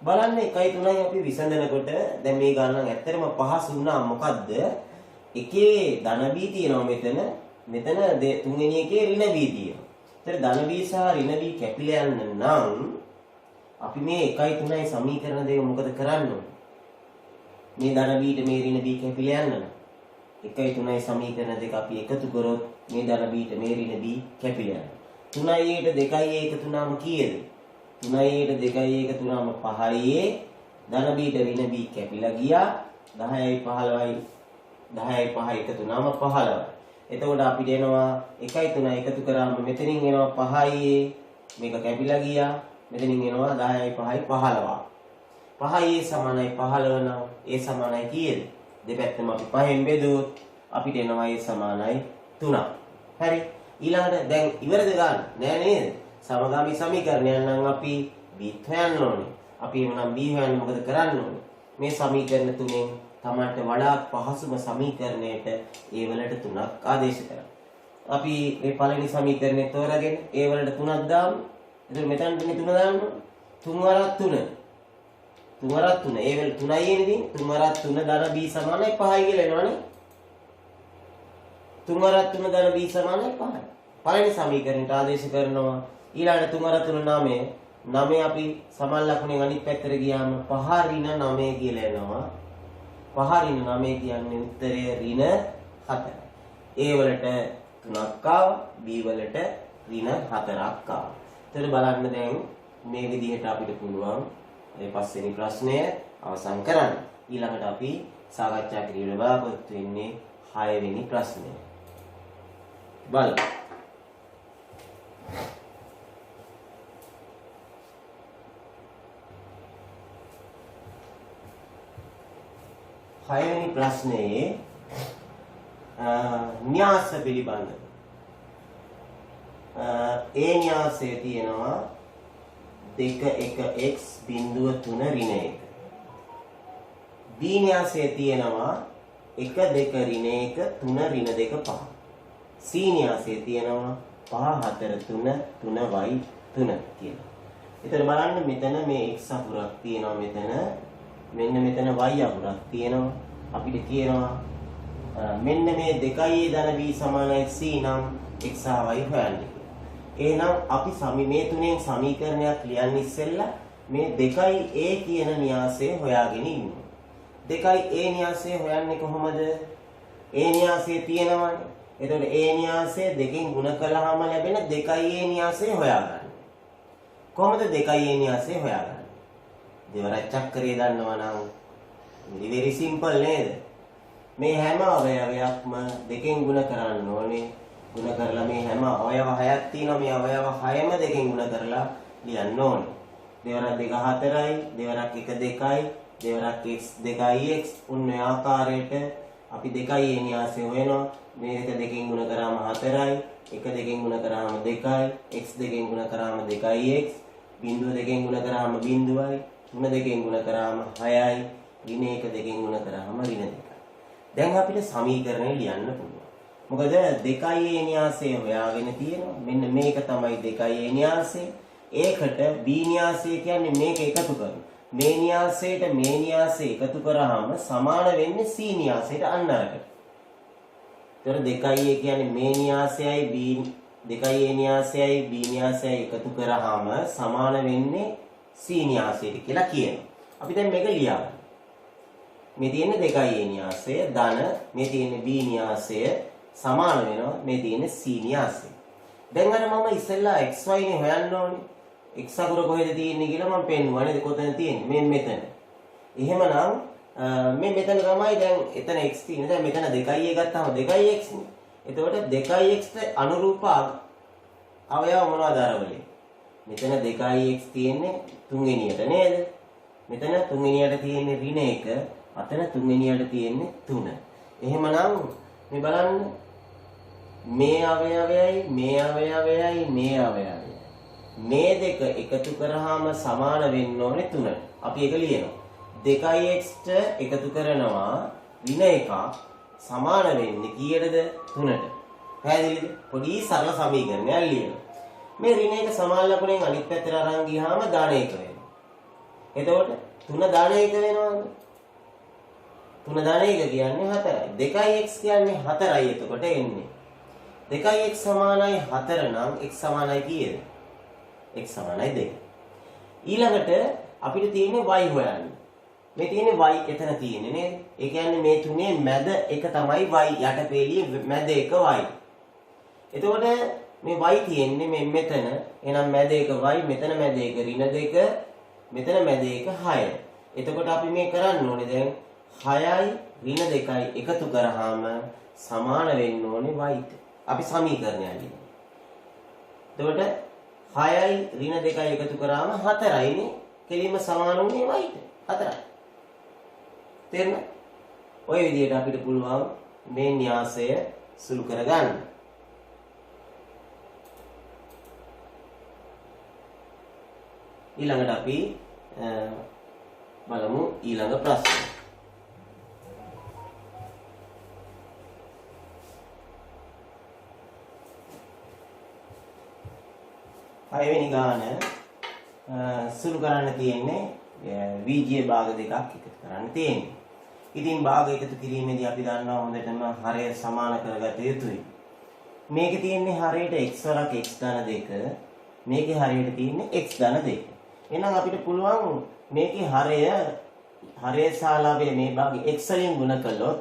බලන්න 1යි 3යි අපි විසඳනකොට දැන් මේ ගණන් ඇත්තටම පහසු වුණා. මොකද්ද? එකේ ධන b තියෙනවා මෙතන. මෙතන තුන්වෙනි එකේ ඍණ b තියෙනවා. ඒතර ධන b සහ ඍණ b කැපිලා යන්න නම් අපි මේ 1යි 3යි සමීකරණ දෙක මොකද කරන්න ඕනේ? මේ ධන බීට මේ ඍණ බී කැපිලා යන්න නම් 1යි 3යි සමීකරණ දෙක අපි එකතු කරොත් මේ ධන බීට මේ ඍණ බී කැපිලා යනවා. 3යි 1ට 2යි 1 තුනම කීයද? 3යි 1ට 2යි 1 තුනම 5යි ධන බීට ඍණ බී කැපිලා ගියා. 10යි 15යි 10යි 5යි 1 තුනම 15යි. එතකොට අපිට එනවා 1යි 3යි එකතු කරාම මෙතනින් එනවා 5යි මේක කැපිලා ගියා. මෙතනින් එනවා 10යි 5යි 15. 5යි සමානයි 15 නම් ඒ සමානයි කීයද? දෙපැත්තම අපි 5ෙන් බෙදුවොත් අපිට එනවා ඒ සමානයි 3. හරි. ඊළඟට දැන් ඉවරද ගන්න? නෑ නේද? සමගාමී සමීකරණයක් නම් අපි b හොයන්න ඕනේ. අපි එමනම් b හොයන්න මොකද කරන්න ඕනේ? මේ සමීකරණ තුනෙන් තමන්ට වඩා පහසුම සමීකරණයට ඒ වලට 3ක් ආදේශ කරන්න. අපි මේ පළවෙනි සමීකරණය තෝරාගෙන ඒ වලට 3ක් දාමු. එතකොට මෙතනට මේ 3 දාන්න ඕනේ. 3 වරක් 3. 3 වරක් 3. ඒ වල 3යි එන්නේ. 3 වරක් 3 ධන b සමානයි 5යි කියලා එනවනේ. 3 වරක් 3 ධන b සමානයි 5යි. පළවෙනි සමීකරණයට ආදේශ කරනවා. ඊළඟට 3 වරක් 3 9. 9 අපි සමාන ලකුණෙන් අනිත් පැත්තට ගියාම 5 ඍණ 9 කියලා එනවා. 5 ඍණ 9 කියන්නේ උත්තරය ඍණ 4. A වලට 3ක් ආවා, B වලට ඍණ 4ක් ආවා. එතකොට බලන්න දැන් මේ විදිහට අපිට පුළුවන් මේ පස්වෙනි ප්‍රශ්නය අවසන් කරන්න. ඊළඟට අපි සාකච්ඡා කිරීමේ බලාපොරොත්තු වෙන්නේ 6 වෙනි ප්‍රශ්නය. බලමු. හයවෙනි ප්‍රශ්නයේ න්‍යාස පිළිබඳ ඒ න්‍යාසයේ තියෙනවා 2 1 x බිඳුව 3 ඍණ 1. B න්‍යාසයේ තියෙනවා 1 2 ඍණ 1 3 ඍණ 2 5. C න්‍යාසයේ තියෙනවා 5 4 3 3y 3 කියලා. ඒතර බලන්න මෙතන මේ x අකුරක් තියෙනවා මෙතන. මෙන්න මෙතන y අකුරක් තියෙනවා. අපිට කියනවා මෙන්න මේ 2යි ධන b සමානයි c නම් x සහ y හොයන්න කියලා. එහෙනම් අපි මේ තුනෙන් සමීකරණයක් ලියන්න ඉස්සෙල්ලා මේ 2යි a කියන න්‍යාසය හොයාගෙන ඉන්නවා. 2යි a න්‍යාසය හොයන්නේ කොහොමද? a න්‍යාසය තියෙනවානේ. එතකොට a න්‍යාසය දෙකෙන් ගුණ කළාම ලැබෙන 2යි a න්‍යාසය හොයාගන්න. කොහොමද 2යි a න්‍යාසය හොයාගන්නේ? දෙවරක් චක්‍රය දන්නවා නම් very simple නේද? මේ හැම අවයවයක්ම දෙකෙන් ගුණ කරන්න ඕනේ. ගුණ කරලා මේ හැම අවයව 6ක් තියෙනවා. මේ අවයව 6ම දෙකෙන් ගුණ කරලා ලියන්න ඕනේ. දෙවරක් 2 4යි, දෙවරක් 1 2යි, දෙවරක් x 2යි x. උන් මේ ආකාරයට අපි 2යි a න්‍යාසය හොයනවා. මේක දෙකෙන් ගුණ කරාම 4යි, 1 දෙකෙන් ගුණ කරාම 2යි, x දෙකෙන් ගුණ කරාම 2යි x, බිඳුව දෙකෙන් ගුණ කරාම බිඳුවයි, 3 දෙකෙන් ගුණ කරාම 6යි, ඍණ 1 දෙකෙන් ගුණ කරාම ඍණ 2යි. දැන් අපිට සමීකරණය ලියන්න පුළුවන්. මොකද 2යි a න්‍යාසය හොයාගෙන තියෙනවා. මෙන්න මේක තමයි 2යි a න්‍යාසය. ඒකට b න්‍යාසය කියන්නේ මේක එකතු කරන. මේ න්‍යාසයට මේ න්‍යාසය එකතු කරාම සමාන වෙන්නේ c න්‍යාසයට අන්න අරකට. ඒතර 2යි a කියන්නේ මේ න්‍යාසයයි b 2යි a න්‍යාසයයි b න්‍යාසයයි එකතු කරාම සමාන වෙන්නේ c න්‍යාසයට කියලා කියනවා. අපි දැන් මේක ලියමු. මේ තියෙන්නේ 2යි a න්‍යාසය ධන මේ තියෙන්නේ b න්‍යාසය සමාන වෙනවා මේ තියෙන්නේ c න්‍යාසය. දැන් අර මම ඉස්සෙල්ලා xy නේ හොයන්න ඕනේ. x අකුර කොහෙද තියෙන්නේ කියලා මම පෙන්නුවා නේද? කොතනද තියෙන්නේ? මේ මෙතන. එහෙමනම් මේ මෙතන තමයි දැන් එතන x තියෙන්නේ. දැන් මෙතන 2යි a ගත්තාම 2යි x නේ. එතකොට 2යි x ට අනුරූප අවයව මොනවද අරවලේ? මෙතන 2යි x තියෙන්නේ තුන්වෙනියට නේද? මෙතන තුන්වෙනියට තියෙන්නේ ඍණ 1, අතන තුන්වෙනියට තියෙන්නේ 3. එහෙමනම් මේ බලන්න මේ අවයවයයි මේ අවයවයයි මේ අවයවයයි මේ දෙක එකතු කරාම සමාන වෙන්න ඕනේ 3ට. අපි ඒක ලියනවා. 2x ට එකතු කරනවා ඍණ 1ක් සමාන වෙන්නේ කීයටද? 3ට. පැහැදිලිද? පොඩි සරල සමීකරණයක් ලියනවා. මේ ඍණ 1 සමාන ලකුණෙන් අනිත් පැත්තට අරන් ගියාම ධන 1 වෙනවා. එතකොට 3 ධන 1 වෙනවනේ. 3 ධන 1 කියන්නේ 4යි. 2x කියන්නේ 4යි එතකොට එන්නේ. 2x සමානයි 4 නම් x සමානයි කීයද? x සමානයි 2. ඊළඟට අපිට තියෙන්නේ y හොයන්න. මේ තියෙන්නේ y එතන තියෙන්නේ නේද? ඒ කියන්නේ මේ තුනේ මැද එක තමයි y යටපේලියේ මැද එක y. එතකොට මේ y තියෙන්නේ මේ මෙතන. එහෙනම් මැද එක y, මෙතන මැද එක ඍණ 2, මෙතන මැද එක 6. එතකොට අපි මේ කරන්න ඕනේ දැන් 6යි ඍණ 2යි එකතු කරාම සමාන වෙන්න ඕනේ y ට. අපි සමීකරණය අඳිනවා. එතකොට 6යි ඍණ 2යි එකතු කරාම 4යිනේ. කෙලින්ම සමාන වුණේ y ට. 4යි. තේරුණා? ඔය විදිහට අපිට පුළුවන් මේ න්‍යාසය සුළු කරගන්න. ඊළඟට අපි බලමු ඊළඟ ප්‍රශ්නය. පළවෙනි ගාන සුළු කරන්න තියෙන්නේ VG භාග දෙකක් එකතු කරන්න තියෙන්නේ. ඉතින් භාග එකතු කිරීමේදී අපි දන්නවා හොඳටම හරය සමාන කරගත යුතුයි. මේකේ තියෙන්නේ හරයට x වරක් x ධන 2, මේකේ හරයට තියෙන්නේ x ධන 2. එහෙනම් අපිට පුළුවන් මේකේ හරය සාලාවේ මේ භාගේ x වලින් ගුණ කළොත්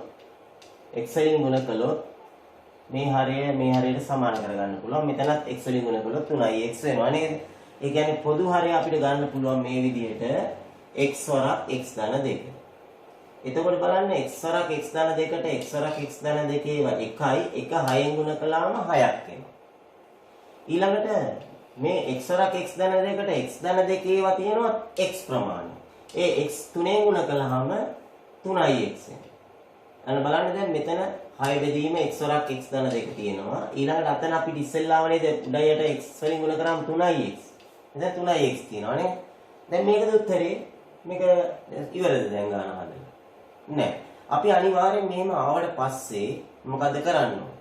මේ හරයට සමාන කරගන්න පුළුවන්. මෙතනත් x වලින් ගුණ කළොත් 3x වෙනවා නේද? ඒ කියන්නේ පොදු හරය අපිට ගන්න පුළුවන් මේ විදිහට x වරක් x ධන 2. එතකොට බලන්න x වරක් x ධන 2ට x වරක් x ධන 2 ඒවා 1යි. 1 6න් ගුණ කළාම 6ක් එනවා. ඊළඟට මේ x වරක් x ධන 2කට x ධන 2 ඒවා තියෙනවා x ප්‍රමාණය. ඒ x 3න් ගුණ කළාම 3ix එනවා. අන්න බලන්න දැන් මෙතන 6 බෙදීම x වරක් x ධන 2 තියෙනවා. ඊළඟට අතන අපිට ඉස්සෙල්ලාම නේද උඩයට x වලින් ගුණ කරාම 3ix. දැන් 3ix තියෙනවා නේ. දැන් මේකද උත්තරේ. මේක ඉවරද දැන් ගන්න හදලා? නෑ. අපි අනිවාර්යෙන් මෙහෙම ආවට පස්සේ මොකද කරන්න ඕන?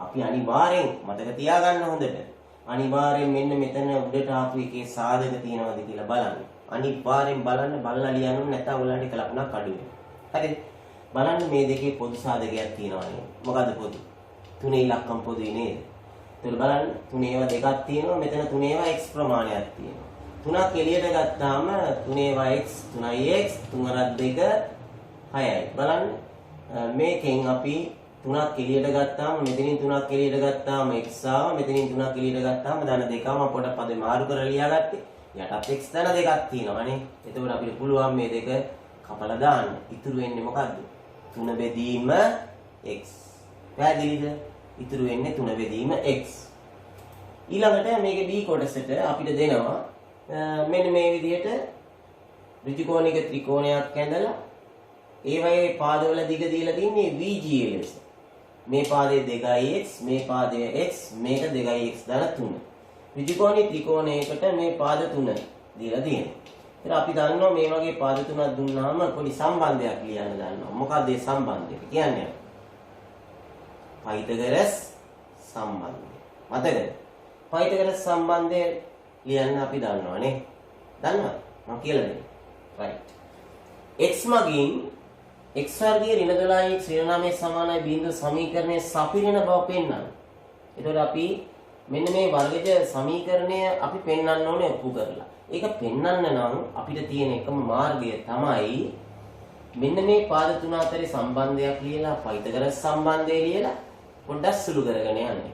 අපි අනිවාර්යෙන් මතක තියාගන්න හොඳට. අනිවාර්යෙන් මෙන්න මෙතන උඩට ආපු එකේ සාධක තියෙනවද කියලා බලන්න. අනිවාර්යෙන් බලලා ලියන්න ඕනේ නැත්නම් ඔයාලට එක ලකුණක් අඩු වෙනවා. හරිද? බලන්න මේ දෙකේ පොදු සාධකයක් තියෙනවා නේද? මොකද්ද පොදු? තුනේ ඉලක්කම් පොදුයි නේද? එතකොට බලන්න තුනේ ඒවා දෙකක් තියෙනවා. මෙතන තුනේ ඒවා x ප්‍රමාණයක් තියෙනවා. තුනක් එළියට ගත්තාම තුනේ ඒවා x 3x 3 2 6යි. බලන්න මේකෙන් අපි 3ක් එළියට ගත්තාම මෙතනින් 3ක් එළියට ගත්තාම x ආවා. මෙතනින් 3ක් එළියට ගත්තාම ධන 2ම පොඩ පද මාරු කරලා ලියාගත්තේ. යටත් x ධන 2ක් තියෙනවානේ. එතකොට අපිට පුළුවන් මේ දෙක කපලා දාන්න. ඉතුරු වෙන්නේ මොකද්ද? 3 බෙදීම x. පැහැදිලිද? ඉතුරු වෙන්නේ 3 බෙදීම x. ඊළඟට මේකේ b කොටසට අපිට දෙනවා මෙන්න මේ විදිහට ඍජු කෝණික ත්‍රිකෝණයක් ඇඳලා ඒ වගේ පාදවල දිග දීලා තින්නේ VG ලෙස. මේ පාදයේ 2x, මේ පාදයේ x, මේක 2x දාලා 3. ඍජු කෝණී ත්‍රිකෝණයකට මේ පාද 3 දීලා තියෙනවා. ඒත් අපි දන්නවා මේ වගේ පාද 3ක් දුන්නාම පොඩි සම්බන්ධයක් ලියන්න දන්නවා. මොකක්ද ඒ සම්බන්ධය කියන්නේ? පයිතගරස් සම්බන්ධය. මතකද? පයිතගරස් සම්බන්ධය ලියන්න අපි දන්නවනේ. දන්නවද? මම කියලා දෙන්න. right. x මගින් x වර්ගයේ ඍණ 12x ඍණ 9 සමානයි බිඳුව සමීකරණය සපිරෙන බව පෙන්වන්න. එතකොට අපි මෙන්න මේ වර්ගජ සමීකරණය අපි පෙන්වන්න ඕනේ ඔප්පු කරලා. ඒක පෙන්වන්න නම් අපිට තියෙන එකම මාර්ගය තමයි මෙන්න මේ පාද තුන අතරේ සම්බන්ධයක් ලියලා පයිතගරස් සම්බන්ධය ලියලා පොඩ්ඩක් සුළු කරගෙන යන්නේ.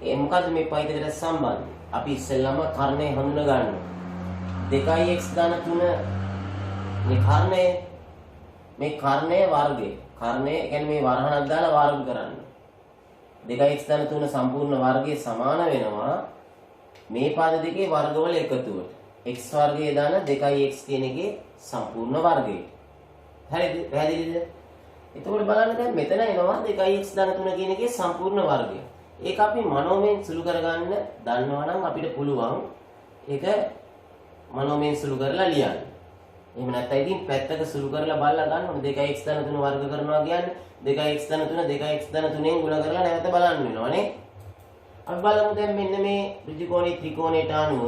ඒ මොකද්ද මේ පයිතගරස් සම්බන්ධය? අපි ඉස්සෙල්ලාම කර්ණය හඳුනා ගන්නවා. 2x ධන 3 මේ කර්ණය වර්ගය. කර්ණය කියන්නේ මේ වරහණක් දාලා වර්ග කරන්න. 2x ධන 3 සම්පූර්ණ වර්ගය සමාන වෙනවා මේ පද දෙකේ වර්ගවල එකතුවට. x වර්ගයේ දාන 2x කියන එකේ සම්පූර්ණ වර්ගය. හරිද? පැහැදිලිද? එතකොට බලන්න දැන් මෙතන එනවා 2x ධන 3 කියන එකේ සම්පූර්ණ වර්ගය. ඒක අපි මනෝමයෙන් සුළු කරගන්න දන්නවා නම් අපිට පුළුවන් ඒක මනෝමයෙන් සුළු කරලා ලියන්න. එහෙම නැත්නම් ඉතින් පැත්තක සුළු කරලා බලලා ගන්න ඕනේ 2x ධන 3 වර්ග කරනවා කියන්නේ 2x ධන 3 2x ධන 3ෙන් ගුණ කරලා නැවත බලන්න වෙනවනේ. අපි බලමු දැන් මෙන්න මේ ඍජු කෝණී ත්‍රිකෝණයට අනුව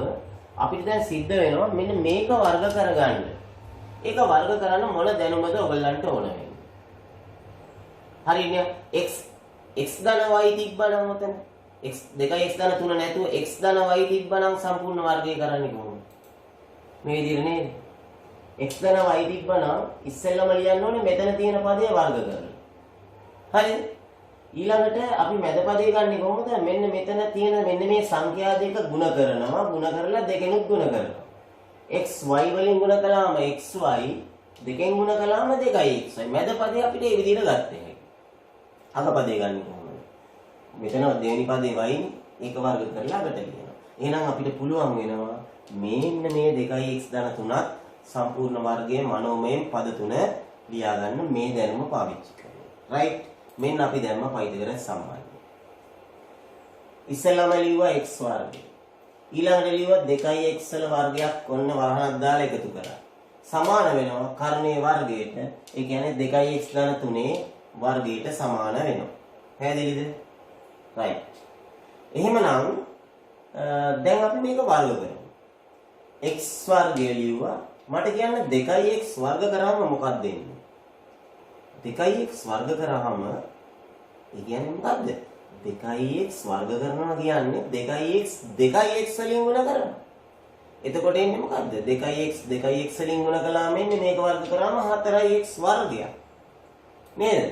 අපිට දැන් සිද්ධ වෙනවා මෙන්න මේක වර්ග කරගන්න. ඒක වර්ග කරන්න මොන දැනුමද ඔයගලන්ට ඕන වෙන්නේ? හරිනේ x ධන y තිබ්බනම් උතන x 2x ධන 3 නැතුව x ධන y තිබ්බනම් සම්පූර්ණ වර්ගය කරන්නේ කොහොමද? මේ විදිහට නේද? x ධන y තිබ්බනම් ඉස්සෙල්ලම ලියන්න ඕනේ මෙතන තියෙන පදේ වර්ග කරලා. හරිද? ඊළඟට අපි මැද පදේ ගන්නෙ කොහොමද? මෙන්න මෙතන තියෙන මෙන්න මේ සංඛ්‍යා දෙක ಗುಣ කරනවා. ಗುಣ කරලා දෙකෙනුත් ಗುಣ කරනවා. x y වලින් ಗುಣ කළාම xy දෙකෙන් ಗುಣ කළාම 2xy. මැද පදේ අපිට මේ විදිහට ගත්තේ. අග පදේ ගන්නෙ කොහොමද? මෙතන දෙවෙනි පදේ y ඒක වර්ග කරලා අගට ලියනවා. එහෙනම් අපිට පුළුවන් වෙනවා මෙන්න මේ 2x ධන 3ත් සම්පූර්ණ වර්ගයේ මනෝමය පද තුන ලියාගන්න මේ දැනුම පාවිච්චි කරනවා. රයිට්? මෙන්න අපි දැම්ම පයිතගොරස් සම්බන්ධය. ඉස්සෙල්ලාම ලිව්වා x වර්ගය. ඊළඟට ලිව්වා 2x වල වර්ගයක් ඔන්න වරහණක් දාලා එකතු කරා. සමාන වෙනවා කර්ණයේ වර්ගයට. ඒ කියන්නේ 2x ධන 3 වර්ගයට සමාන වෙනවා. පැහැදිලිද? රයිට්. එහෙමනම් දැන් අපි මේක වර්ග කරමු. x වර්ගය ලිව්වා. මට කියන්න 2x වර්ග කරාම මොකක්ද එන්නේ? 2x වර්ග කරාම ඒ කියන්නේ මොකද්ද? 2x වර්ග කරනවා කියන්නේ 2x වලින් ගුණ කරනවා. එතකොට එන්නේ මොකද්ද? 2x වලින් ගුණ කළාම එන්නේ මේක වර්ග කරාම 4x වර්ගයක්. නේද?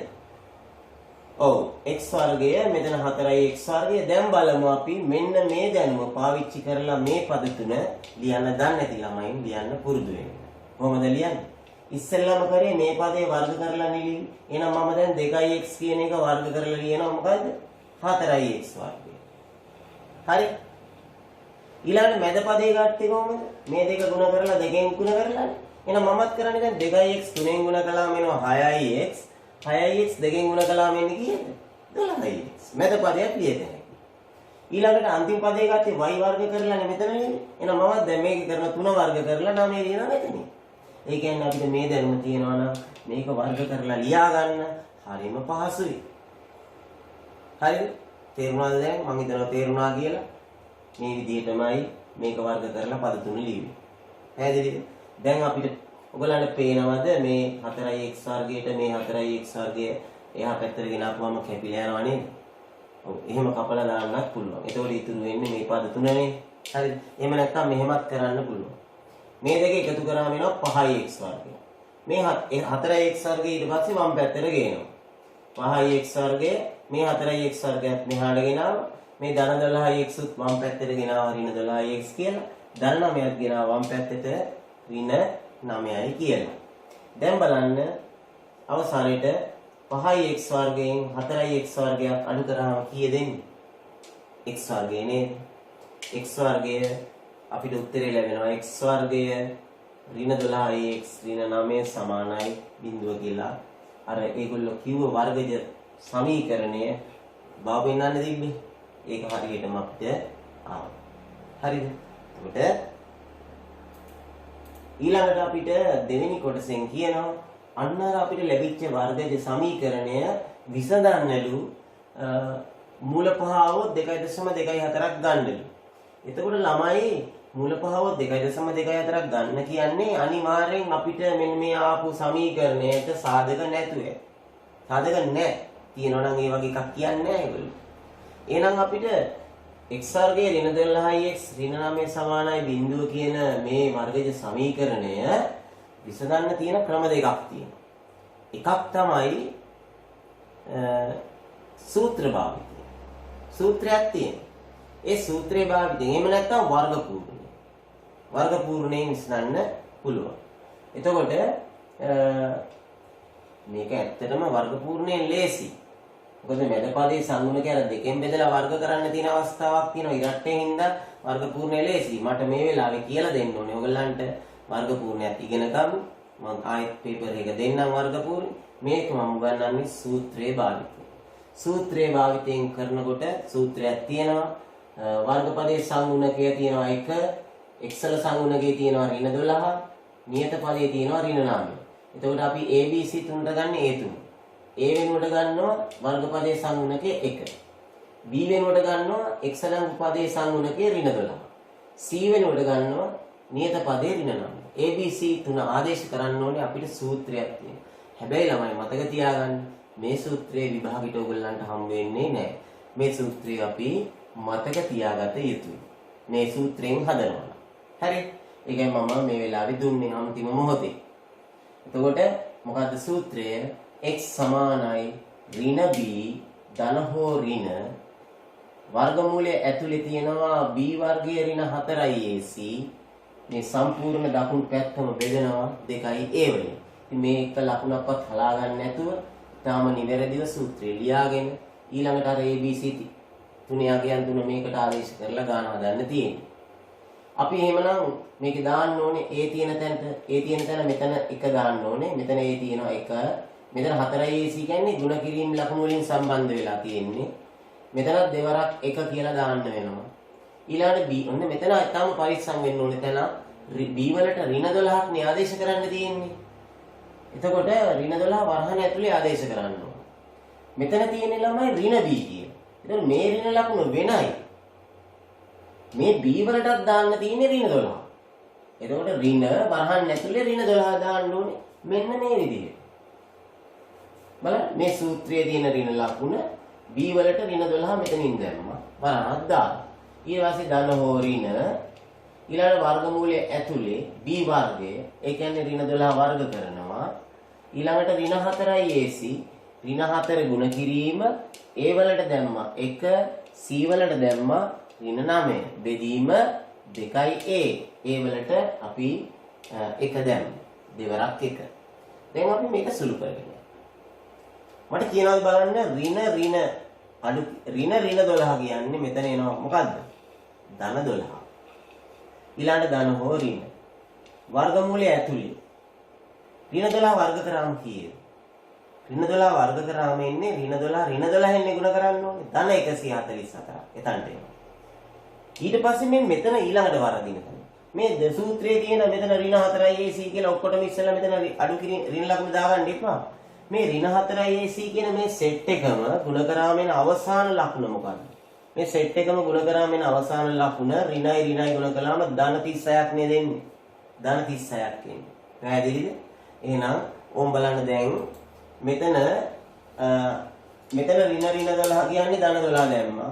ඔව් x වර්ගය මෙතන 4x වර්ගය. දැන් බලමු අපි මෙන්න මේ දැනුම පාවිච්චි කරලා මේ පද තුන ලියන්න දන්නේ නැති ළමයින් ලියන්න පුරුදු වෙන්න. කොහොමද ලියන්නේ? ඉස්සෙල්ලාම කරේ මේ පදේ වර්ග කරලා නෙලියි. එහෙනම් මම දැන් 2x කියන එක වර්ග කරලා ලියනවා මොකද්ද? 4x වර්ගය. හරි. ඊළඟට මැද පදේ ගත්තේ කොහොමද? මේ දෙක ගුණ කරලා දෙකෙන් ගුණ කරලානේ. එහෙනම් මමත් කරන්නේ දැන් 2x 3ෙන් ගුණ කළාම එනවා 6x. 6x දෙකෙන් ගුණ කළාම එන්නේ කීයද? 12x. මැද පදයක් ලියතේ. ඊළඟට අන්තිම පදේ ගත්තේ y වර්ග කරලානේ මෙතන නෙමෙයි. එහෙනම් මමත් දැන් මේක කරන 3 වර්ග කරලා 9 ලියනවා මෙතන. ඒ කියන්නේ අපිට මේ දැනුම තියෙනවා නම් මේක වර්ග කරලා ලියා ගන්න හරිම පහසුයි. හරිද? තේරුණාද දැන්? මම හිතනවා තේරුණා කියලා. මේ විදිහටමයි මේක වර්ග කරලා පද තුන ලියුවේ. පැහැදිලිද? දැන් අපිට ඔයගලන්ට පේනවද මේ 4x වර්ගයට මේ 4x වර්ගය එහා පැත්තට ගෙනාපුවම කැපිලා යනවා නේද? ඔව් එහෙම කපලා දාන්නත් පුළුවන්. ඒතකොට ඉතුරු වෙන්නේ මේ පද තුනනේ. හරිද? එහෙම නැත්නම් මෙහෙමත් කරන්න පුළුවන්. මේ දෙක එකතු කරාම එනවා 5x වර්ගය. මේ 4x වර්ගය ඊට පස්සේ වම් පැත්තට ගේනවා. 5x වර්ගය මේ 4x වර්ගයත් මෙහාට ගෙනාව. මේ ධන 12x උත් වම් පැත්තට ගෙනාව ඍණ 12x කියලා. ධන 9ක් ගෙනාව වම් පැත්තට ඍණ 9යි කියලා. දැන් බලන්න අවසානයේට 5x වර්ගයෙන් 4x වර්ගයක් අඩු කරාම කීයද එන්නේ? x වර්ගය නේද? x වර්ගය අපිට උත්තරේ ලැබෙනවා x වර්ගය ඍණ 12x ඍණ 9 සමානයි බිඳුව කියලා. අර ඒගොල්ලෝ කිව්ව වර්ගජ සමීකරණය බව පෙන්වන්න තිබ්බේ. ඒක හරියටම අපිට ආවා. හරිද? එතකොට ඊළඟට අපිට දෙවෙනි කොටසෙන් කියනවා අන්න අර අපිට ලැබිච්ච වර්ගජ සමීකරණය විසඳන්නලු මූල පහ આવොත් 2.24ක් ගන්නලු. එතකොට ළමයි මූල පහ આવොත් 2.24ක් ගන්න කියන්නේ අනිවාර්යෙන් අපිට මෙන්න මේ ආපු සමීකරණයට සාධක නැතුව. සාධක නැහැ. තියෙනවා නම් ඒ වගේ එකක් කියන්නේ නැහැ ඒගොල්ලෝ. එහෙනම් අපිට x වර්ගයේ ඍණ 12x ඍණ 9 සමානයි බිඳුව කියන මේ වර්ගජ සමීකරණය විසඳන්න තියෙන ක්‍රම දෙකක් තියෙනවා. එකක් තමයි සූත්‍ර භාවිතය. සූත්‍රයක් තියෙනවා. ඒ සූත්‍රේ භාවිතයෙන් එහෙම නැත්නම් වර්ග පූර්ණය. වර්ග පූර්ණයෙන් විසඳන්න පුළුවන්. එතකොට මේක ඇත්තටම වර්ග පූර්ණයෙන් ලේසි. මොකද මැද පදේ සංගුණක අර දෙකෙන් බෙදලා වර්ග කරන්න තියෙන අවස්ථාවක් තියෙනවා. ඉරට්ටේ හින්දා වර්ග පූර්ණය ලේසි. මට මේ වෙලාවේ කියලා දෙන්න ඕනේ ඔයගලන්ට වර්ග පූර්ණයක් ඉගෙන ගමු. මම ආයෙත් පේපර් එක දෙන්නම් වර්ග පූර්ණ. මේක මම උගන්වන්නේ සූත්‍රයේ භාවිතය. සූත්‍රයේ භාවිතයෙන් කරනකොට සූත්‍රයක් තියෙනවා. වර්ගපදයේ සංගුණකය තියෙනවා 1, එක්සල සංගුණකයේ තියෙනවා ඍණ 12, නියත පදයේ තියෙනවා ඍණ 9. එතකොට අපි ABC තුනට ගන්න A3. A වෙනුවට ගන්නවා වර්ගපදයේ සංගුණකයේ 1. B වෙනුවට ගන්නවා එක්සල පදයේ සංගුණකයේ ඍණ 12. C වෙනුවට ගන්නවා නියත පදයේ ඍණ 9. ABC තුන ආදේශ කරන්න ඕනේ අපිට සූත්‍රයක් තියෙනවා. හැබැයි ළමයි මතක තියාගන්න මේ සූත්‍රයේ විභාගයට ඔයගොල්ලන්ට හම් වෙන්නේ නැහැ. මේ සූත්‍රය අපි මතක තියාගත යුතුයි. මේ සූත්‍රයෙන් හදනවා. හරි. ඒකයි මම මේ වෙලාවේ දුන්නේ අන්තිම මොහොතේ. එතකොට මොකද්ද සූත්‍රය? x සමානයි ඍණ b ධන හෝ ඍණ වර්ගමූලයේ ඇතුලේ තියෙනවා b වර්ගයේ ඍණ 4යි ac මේ සම්පූර්ණ දකුණු පැත්තම බෙදෙනවා 2යි a වලින්. ඉතින් මේ එක ලකුණක්වත් හලා ගන්න නැතුව තාම නිවැරදිව සූත්‍රය ලියාගෙන ඊළඟට අර abc තුනේ අගයන් තුන මේකට ආදේශ කරලා ගාන හදන්න තියෙන්නේ. අපි එහෙමනම් මේක දාන්න ඕනේ a තියෙන තැන මෙතන එක දාන්න ඕනේ. මෙතන a තියෙනවා 1. මෙතන 4යි ac කියන්නේ ಗುಣ කිරීම ලකුණු වලින් සම්බන්ධ වෙලා තියෙන්නේ. මෙතනත් දෙවරක් 1 කියලා දාන්න වෙනවා. ඊළඟට b ඔන්න මෙතන තාම පරිස්සම් වෙන්න ඕනේ තැන b වලට ඍණ 12ක් නේ ආදේශ කරන්න තියෙන්නේ. එතකොට ඍණ 12 වරහන ඇතුලේ ආදේශ කරන්න ඕනේ. මෙතන තියෙන ළමයි ඍණ b කියන. එතකොට මේ ඍණ ලකුණ වෙනයි. මේ b වලටත් දාන්න තියෙන්නේ ඍණ 12. එතකොට ඍණ වරහන් ඇතුලේ ඍණ 12 දාන්න ඕනේ. මෙන්න මේ විදිහට. බලන්න මේ සූත්‍රයේ තියෙන ඍණ ලකුණ b වලට ඍණ 12 මෙතනින් දැම්මා. වරහක් දාන්න. ඊට පස්සේ ධන හෝ ඍණ ඊළඟ වර්ගමූලයේ ඇතුලේ b වර්ගය ඒ කියන්නේ ඍණ 12 වර්ග කරනවා. ඊළඟට ඍණ 4යි ac ඍණ 4 ගුණ කිරීම a වලට දැම්මා 1 c වලට දැම්මා ඍණ 9 බෙදීම 2යි a වලට අපි 1 දැම්මා දෙවරක් 1. දැන් අපි මේක සුළු කරගෙන මට කියනවාද බලන්න ඍණ අඩු ඍණ 12 කියන්නේ මෙතන එනවා මොකද්ද? ධන 12. ඊළඟ ධන හෝ ඍණ වර්ගමූලයේ ඇතුලේ ඍණ 12 වර්ග කරාම කීයද? ඍණ 12 වර්ග කරාම එන්නේ ඍණ 12 එන්නේ ගුණ කරන්න ඕනේ. ධන 144. එතනට එනවා. ඊට පස්සේ මේ මෙතන ඊළඟට වර්ධින කරනවා. මේ සූත්‍රයේ තියෙන මෙතන ඍණ 4යි ac කියලා ඔක්කොටම ඉස්සෙල්ලා මෙතන අඩු කිරීම ඍණ ලකුණු දාගන්න එපා. මේ ඍණ 4යි ac කියන මේ සෙට් එකම ගුණ කරාම එන අවසාන ලකුණ මොකක්ද? මේ සෙට් එකම ගුණ කරාම එන අවසාන ලකුණ ඍණයි ගුණ කළාම ධන 36ක් නේ දෙන්නේ. ධන 36ක් එන්නේ. පැහැදිලිද? එහෙනම් ඕම් බලන්න දැන් මෙතන ඍණ 12 කියන්නේ ධන 12 දැම්මා.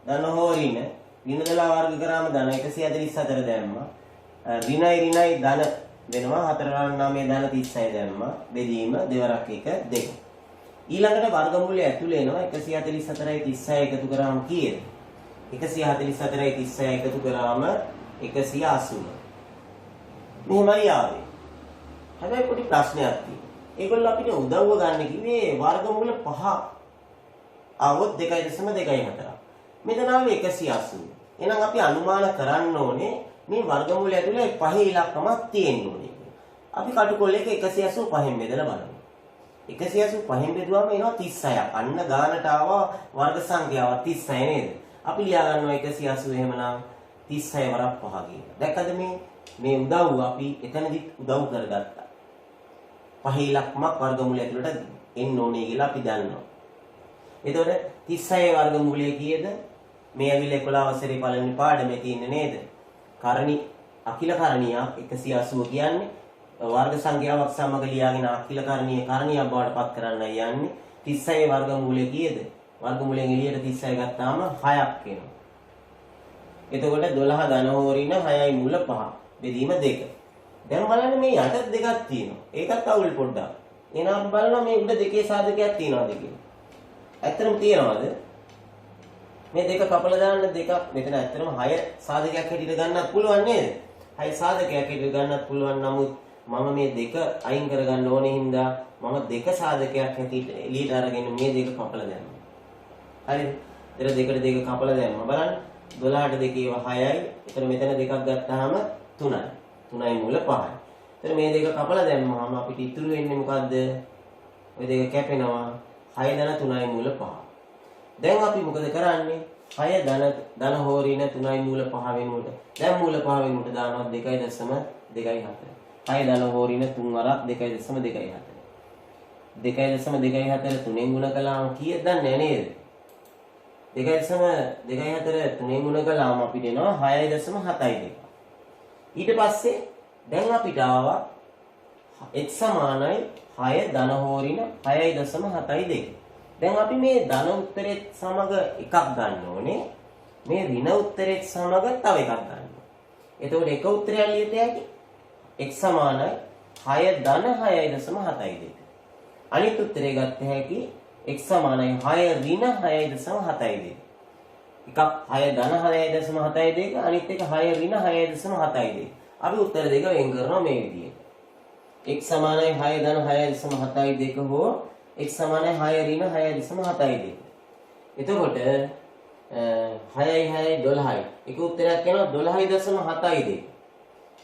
ධන හෝ ඍණ 12 වර්ග කරාම ධන 144 දැම්මා. ඍණයි ධන වෙනවා 4 9 ධන 36 දැම්මා. බෙදීම දෙවරක් 1 2. ඊළඟට වර්ගමූලය ඇතුලේ එනවා 144යි 36 එකතු කරාම කීයද? 144යි 36 එකතු කරාම 180. මෙහෙමයි ආවේ. හැබැයි පොඩි ප්‍රශ්නයක් තියෙනවා. ඒගොල්ලෝ අපිට උදව්ව ගන්න කිව්වේ වර්ගමූල 5 આવොත් 2.24. මෙතන ආවේ 180. එහෙනම් අපි අනුමාන කරන්න ඕනේ මේ වර්ගමූල ඇතුලේ 5 ඉලක්කමක් තියෙන්න ඕනේ. අපි කටුකොල්ලේක 185න් බෙදලා බලමු. 185න් බෙදුවම එනවා 36ක්. අන්න ගානට ආවා වර්ග සංඛ්‍යාව 36 නේද? අපි ලියා ගන්නවා 180 එහෙමනම් 36 වරක් 5 කියලා. දැක්කද මේ උදව්ව අපි එතනදිත් උදව් කරගත්තා. 5 ඉලක්කමක් වර්ගමූලය ඇතුළට එන්න ඕනේ කියලා අපි දන්නවා. එතකොට 36 වර්ගමූලය කීයද? මේ ඇවිල්ලා 11 වසරේ පළවෙනි පාඩමේ තියෙන්නේ නේද? අකිල කරණියක් 180 කියන්නේ වර්ග සංඛ්‍යාවක් සමග ලියාගෙන අකිල කරණීය කරණියක් බවට පත් කරන්නයි යන්නේ. 36 වර්ගමූලය කීයද? වර්ගමූලයෙන් එළියට 36 ගත්තාම 6ක් එනවා. එතකොට 12 ධන හෝ ඍණ 6යි මුල 5 බෙදීම 2. දැන් බලන්න මේ යට දෙකක් තියෙනවා. ඒකත් අවුල් පොඩ්ඩක්. එහෙනම් අපි බලනවා මේ උඩ දෙකේ සාධකයක් තියනවාද කියලා. ඇත්තටම තියනවාද? මේ දෙක කපලා දාන්න දෙක මෙතන ඇත්තටම 6 සාධකයක් හැටියට ගන්නත් පුළුවන් නේද? 6 සාධකයක් හැටියට ගන්නත් පුළුවන්. නමුත් මම මේ දෙක අයින් කරගන්න ඕනේ හින්දා මම දෙක සාධකයක් හැටියට එළියට අරගෙන මේ දෙක කපලා දැම්මා. හරිද? ඊට දෙකට දෙක කපලා දැම්මා. බලන්න 12ට දෙකේ 6යි. එතන මෙතන දෙකක් ගත්තාම 3යි. 3යි මුල 5යි. එතන මේ දෙක කපලා දැම්මම අපිට ඉතුරු වෙන්නේ මොකද්ද? ඔය දෙක කැපෙනවා. 6 ධන 3යි මුල 5. දැන් අපි මොකද කරන්නේ? 6 ධන හෝ ඍණ 3යි මූල 5 වෙනුවට. දැන් මූල 5 වෙනුවට දානවා 2.24. 6 ධන හෝ ඍණ 3 වරක් 2.24. 2.24 3ෙන් ගුණ කළාම කීයද දන්නේ නේද? 2.24 3ෙන් ගුණ කළාම අපිට එනවා 6.72. ඊට පස්සේ දැන් අපිට ආවා x සමානයි 6 ධන හෝ ඍණ 6.72. දැන් අපි මේ ධන උත්තරෙත් සමග එකක් ගන්න ඕනේ. මේ ඍණ උත්තරෙත් සමග තව එකක් ගන්න. එතකොට එක උත්තරයක් ලියත හැකි x සමානයි 6 ධන 6.72. අනිත් උත්තරේ ගත්ත හැකි x සමානයි 6 ඍණ 6.72. එකක් 6 ධන 6.72 අනිත් එක 6 ඍණ 6.72. අපි උත්තර දෙක වෙන් කරනවා මේ විදිහට. x සමානයි 6 ධන 6.72 හෝ x සමානයි 6 ඍණ 6.72. එතකොට 6යි 6යි 12යි. එක උත්තරයක් එනවා 12.72.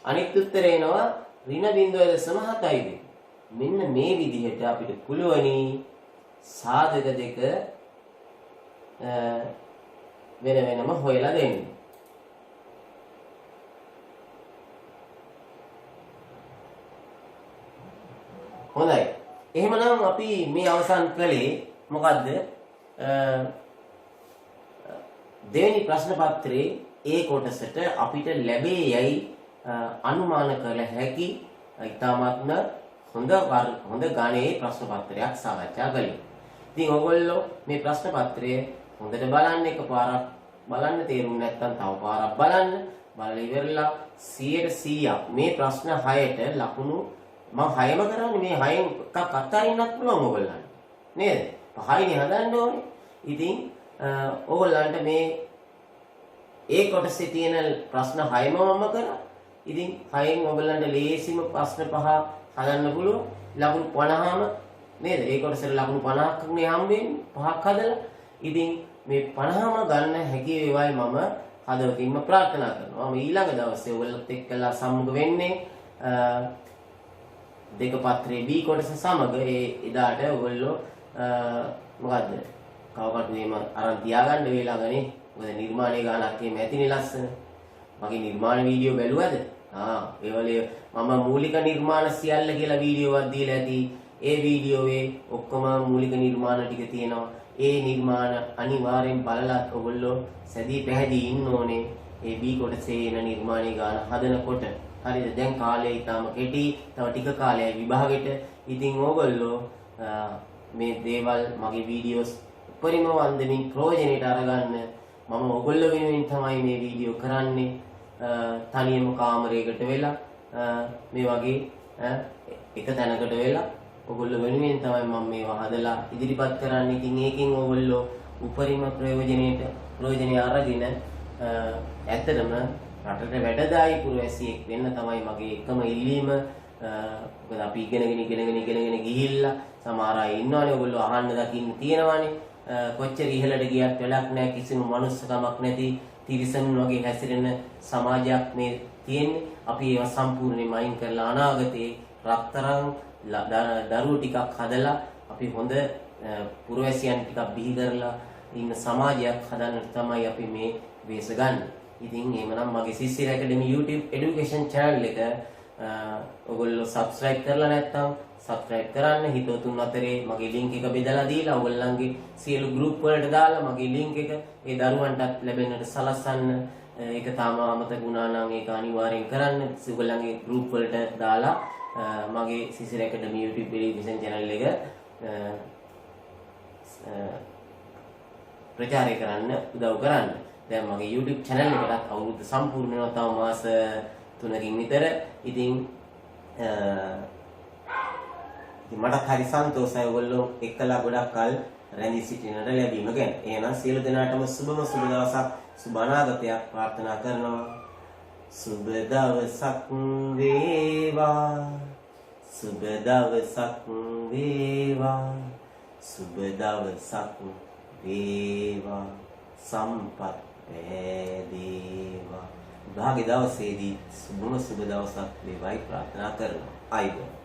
අනිත් උත්තරේ එනවා ඍණ 0.72. මෙන්න මේ විදිහට අපිට පුළුවනි සාධක දෙක වෙන වෙනම හොයලා දෙන්න. හොඳයි. එහෙමනම් අපි මේ අවසන් කළේ මොකද්ද? දෙවෙනි ප්‍රශ්න පත්‍රයේ ඒ කොටසට අපිට ලැබේ යයි අනුමාන කළ හැකි ඉතාමත්ම හොඳ ගණයේ ප්‍රශ්න පත්‍රයක් සාකච්ඡා කළේ. ඉතින් ඔයගොල්ලෝ මේ ප්‍රශ්න පත්‍රය හොඳට බලන්න, එකපාරක් බලන්න, තේරුම් නැත්නම් තව පාරක් බලන්න. බලලා ඉවරලා 100% මේ ප්‍රශ්න 6ට ලකුණු මම 6ම කරන්නේ, මේ 6න් එකක් අත්හරින්නත් පුළුවන් ඔයගොල්ලන්ට. නේද? 5යිනේ හදන්න ඕනේ. ඉතින් ඔයගොල්ලන්ට මේ ඒ කොටසේ තියෙන ප්‍රශ්න 6ම මම කරා. ඉතින් 6න් ඔයගොල්ලන්ට ලේසිම ප්‍රශ්න 5 හදන්න පුළුවන්. ලකුණු 50ම නේද? ඒ කොටසට ලකුණු 50ක් නේ හම්බෙන්නේ. 5ක් හදලා. ඉතින් මේ 50ම ගන්න හැකි වේවයි මම හදවතින්ම ප්‍රාර්ථනා කරනවා. මම ඊළඟ දවසේ ඔයගොල්ලොත් එක්කලා සම්මුඛ වෙන්නේ දෙක පත්‍රයේ B කොටස සමග. ඒ එදාට ඔයගොල්ලෝ මොකද්ද? කවකට මේම අරන් තියාගන්න වේලාගනේ. මොකද නිර්මාණයේ ගානක් එහෙම ඇතිනේ ලස්සන. මගේ නිර්මාණ වීඩියෝ බැලුවද? ඒ වගේ මම මූලික නිර්මාණ සියල්ල කියලා වීඩියෝවක් දීලා ඇති. ඒ වීඩියෝවේ ඔක්කොම මූලික නිර්මාණ ටික තියෙනවා. ඒ නිර්මාණ අනිවාර්යෙන් බලලා ඔයගොල්ලෝ සැදී පැහැදී ඉන්න ඕනේ. ඒ B කොටසේ එන නිර්මාණයේ ගාන හදනකොට. හරිද? දැන් කාලය ඊටම කෙටි. තව ටික කාලයයි විභාගෙට. ඉතින් ඕගොල්ලෝ මේ දේවල් මගේ වීඩියෝස් උපරිම වන්දමින් ප්‍රයෝජනෙට අරගන්න. මම ඔයගොල්ලෝ වෙනුවෙන් තමයි මේ වීඩියෝ කරන්නේ. තනියම කාමරයකට වෙලා මේ වගේ එක තැනකට වෙලා ඔයගොල්ලෝ වෙනුවෙන් තමයි මම මේවා හදලා ඉදිරිපත් කරන්නේ. ඉතින් ඒකෙන් ඔයගොල්ලෝ උපරිම ප්‍රයෝජනෙ අරගෙන ඇත්තටම රටට වැඩදායි පුරවැසියෙක් වෙන්න තමයි මගේ එකම ඉල්ලීම. මොකද අපි ඉගෙනගෙන ගිහිල්ලා සමහර අය ඉන්නවනේ ඔයගොල්ලෝ අහන්න දකින්න තියෙනවානේ. කොච්චර ඉහළට ගියත් වැඩක් නැහැ, කිසිම මනුස්සකමක් නැති තිරිසන් වගේ හැසිරෙන සමාජයක් මේ තියෙන්නේ. අපි ඒවා සම්පූර්ණයෙන්ම අයින් කරලා අනාගතේ රත්තරන් දරුවෝ ටිකක් හදලා අපි හොඳ පුරවැසියන් ටිකක් බිහි කරලා ඉන්න සමාජයක් හදන්නට තමයි අපි මේ වෙහෙස ගන්න. ඉතින් එහෙමනම් මගේ සිසිල් ඇකඩමි YouTube education channel එක ඔයගොල්ලෝ subscribe කරලා නැත්නම් subscribe කරන්න. හිතවතුන් අතරේ මගේ link එක බෙදලා දීලා ඔයගොල්ලන්ගේ සියලු group වලට දාලා මගේ link එක ඒ දරුවන්ටත් ලැබෙන්නට සලස්වන්න. ඒක තාම අමතක වුණා නම් ඒක අනිවාර්යෙන් කරන්න. ඔයගොල්ලන්ගේ group වලට දාලා මගේ සිසිල් ඇකඩමි YouTube education channel එක ප්‍රචාරය කරන්න උදව් කරන්න. දැන් මගේ YouTube channel එකටත් අවුරුද්ද සම්පූර්ණ වෙනවා තව මාස 3කින් විතර. ඉතින් මට හරි සන්තෝෂයි ඔයගොල්ලෝ එක්කලා ගොඩක් කල් රැඳී සිටිනට ලැබීම ගැන. එහෙනම් සියලු දෙනාටම සුබ දවසක්, සුබ අනාගතයක් ප්‍රාර්ථනා කරනවා. සුබ දවසක් වේවා, සුබ දවසක් වේවා, සුබ දවසක් වේවා, සම්පත් වේවා. භාග්‍ය දවසේදී සුබ දවසක් වේවායි ප්‍රාර්ථනා කරනවා. ආයිබෝවන්.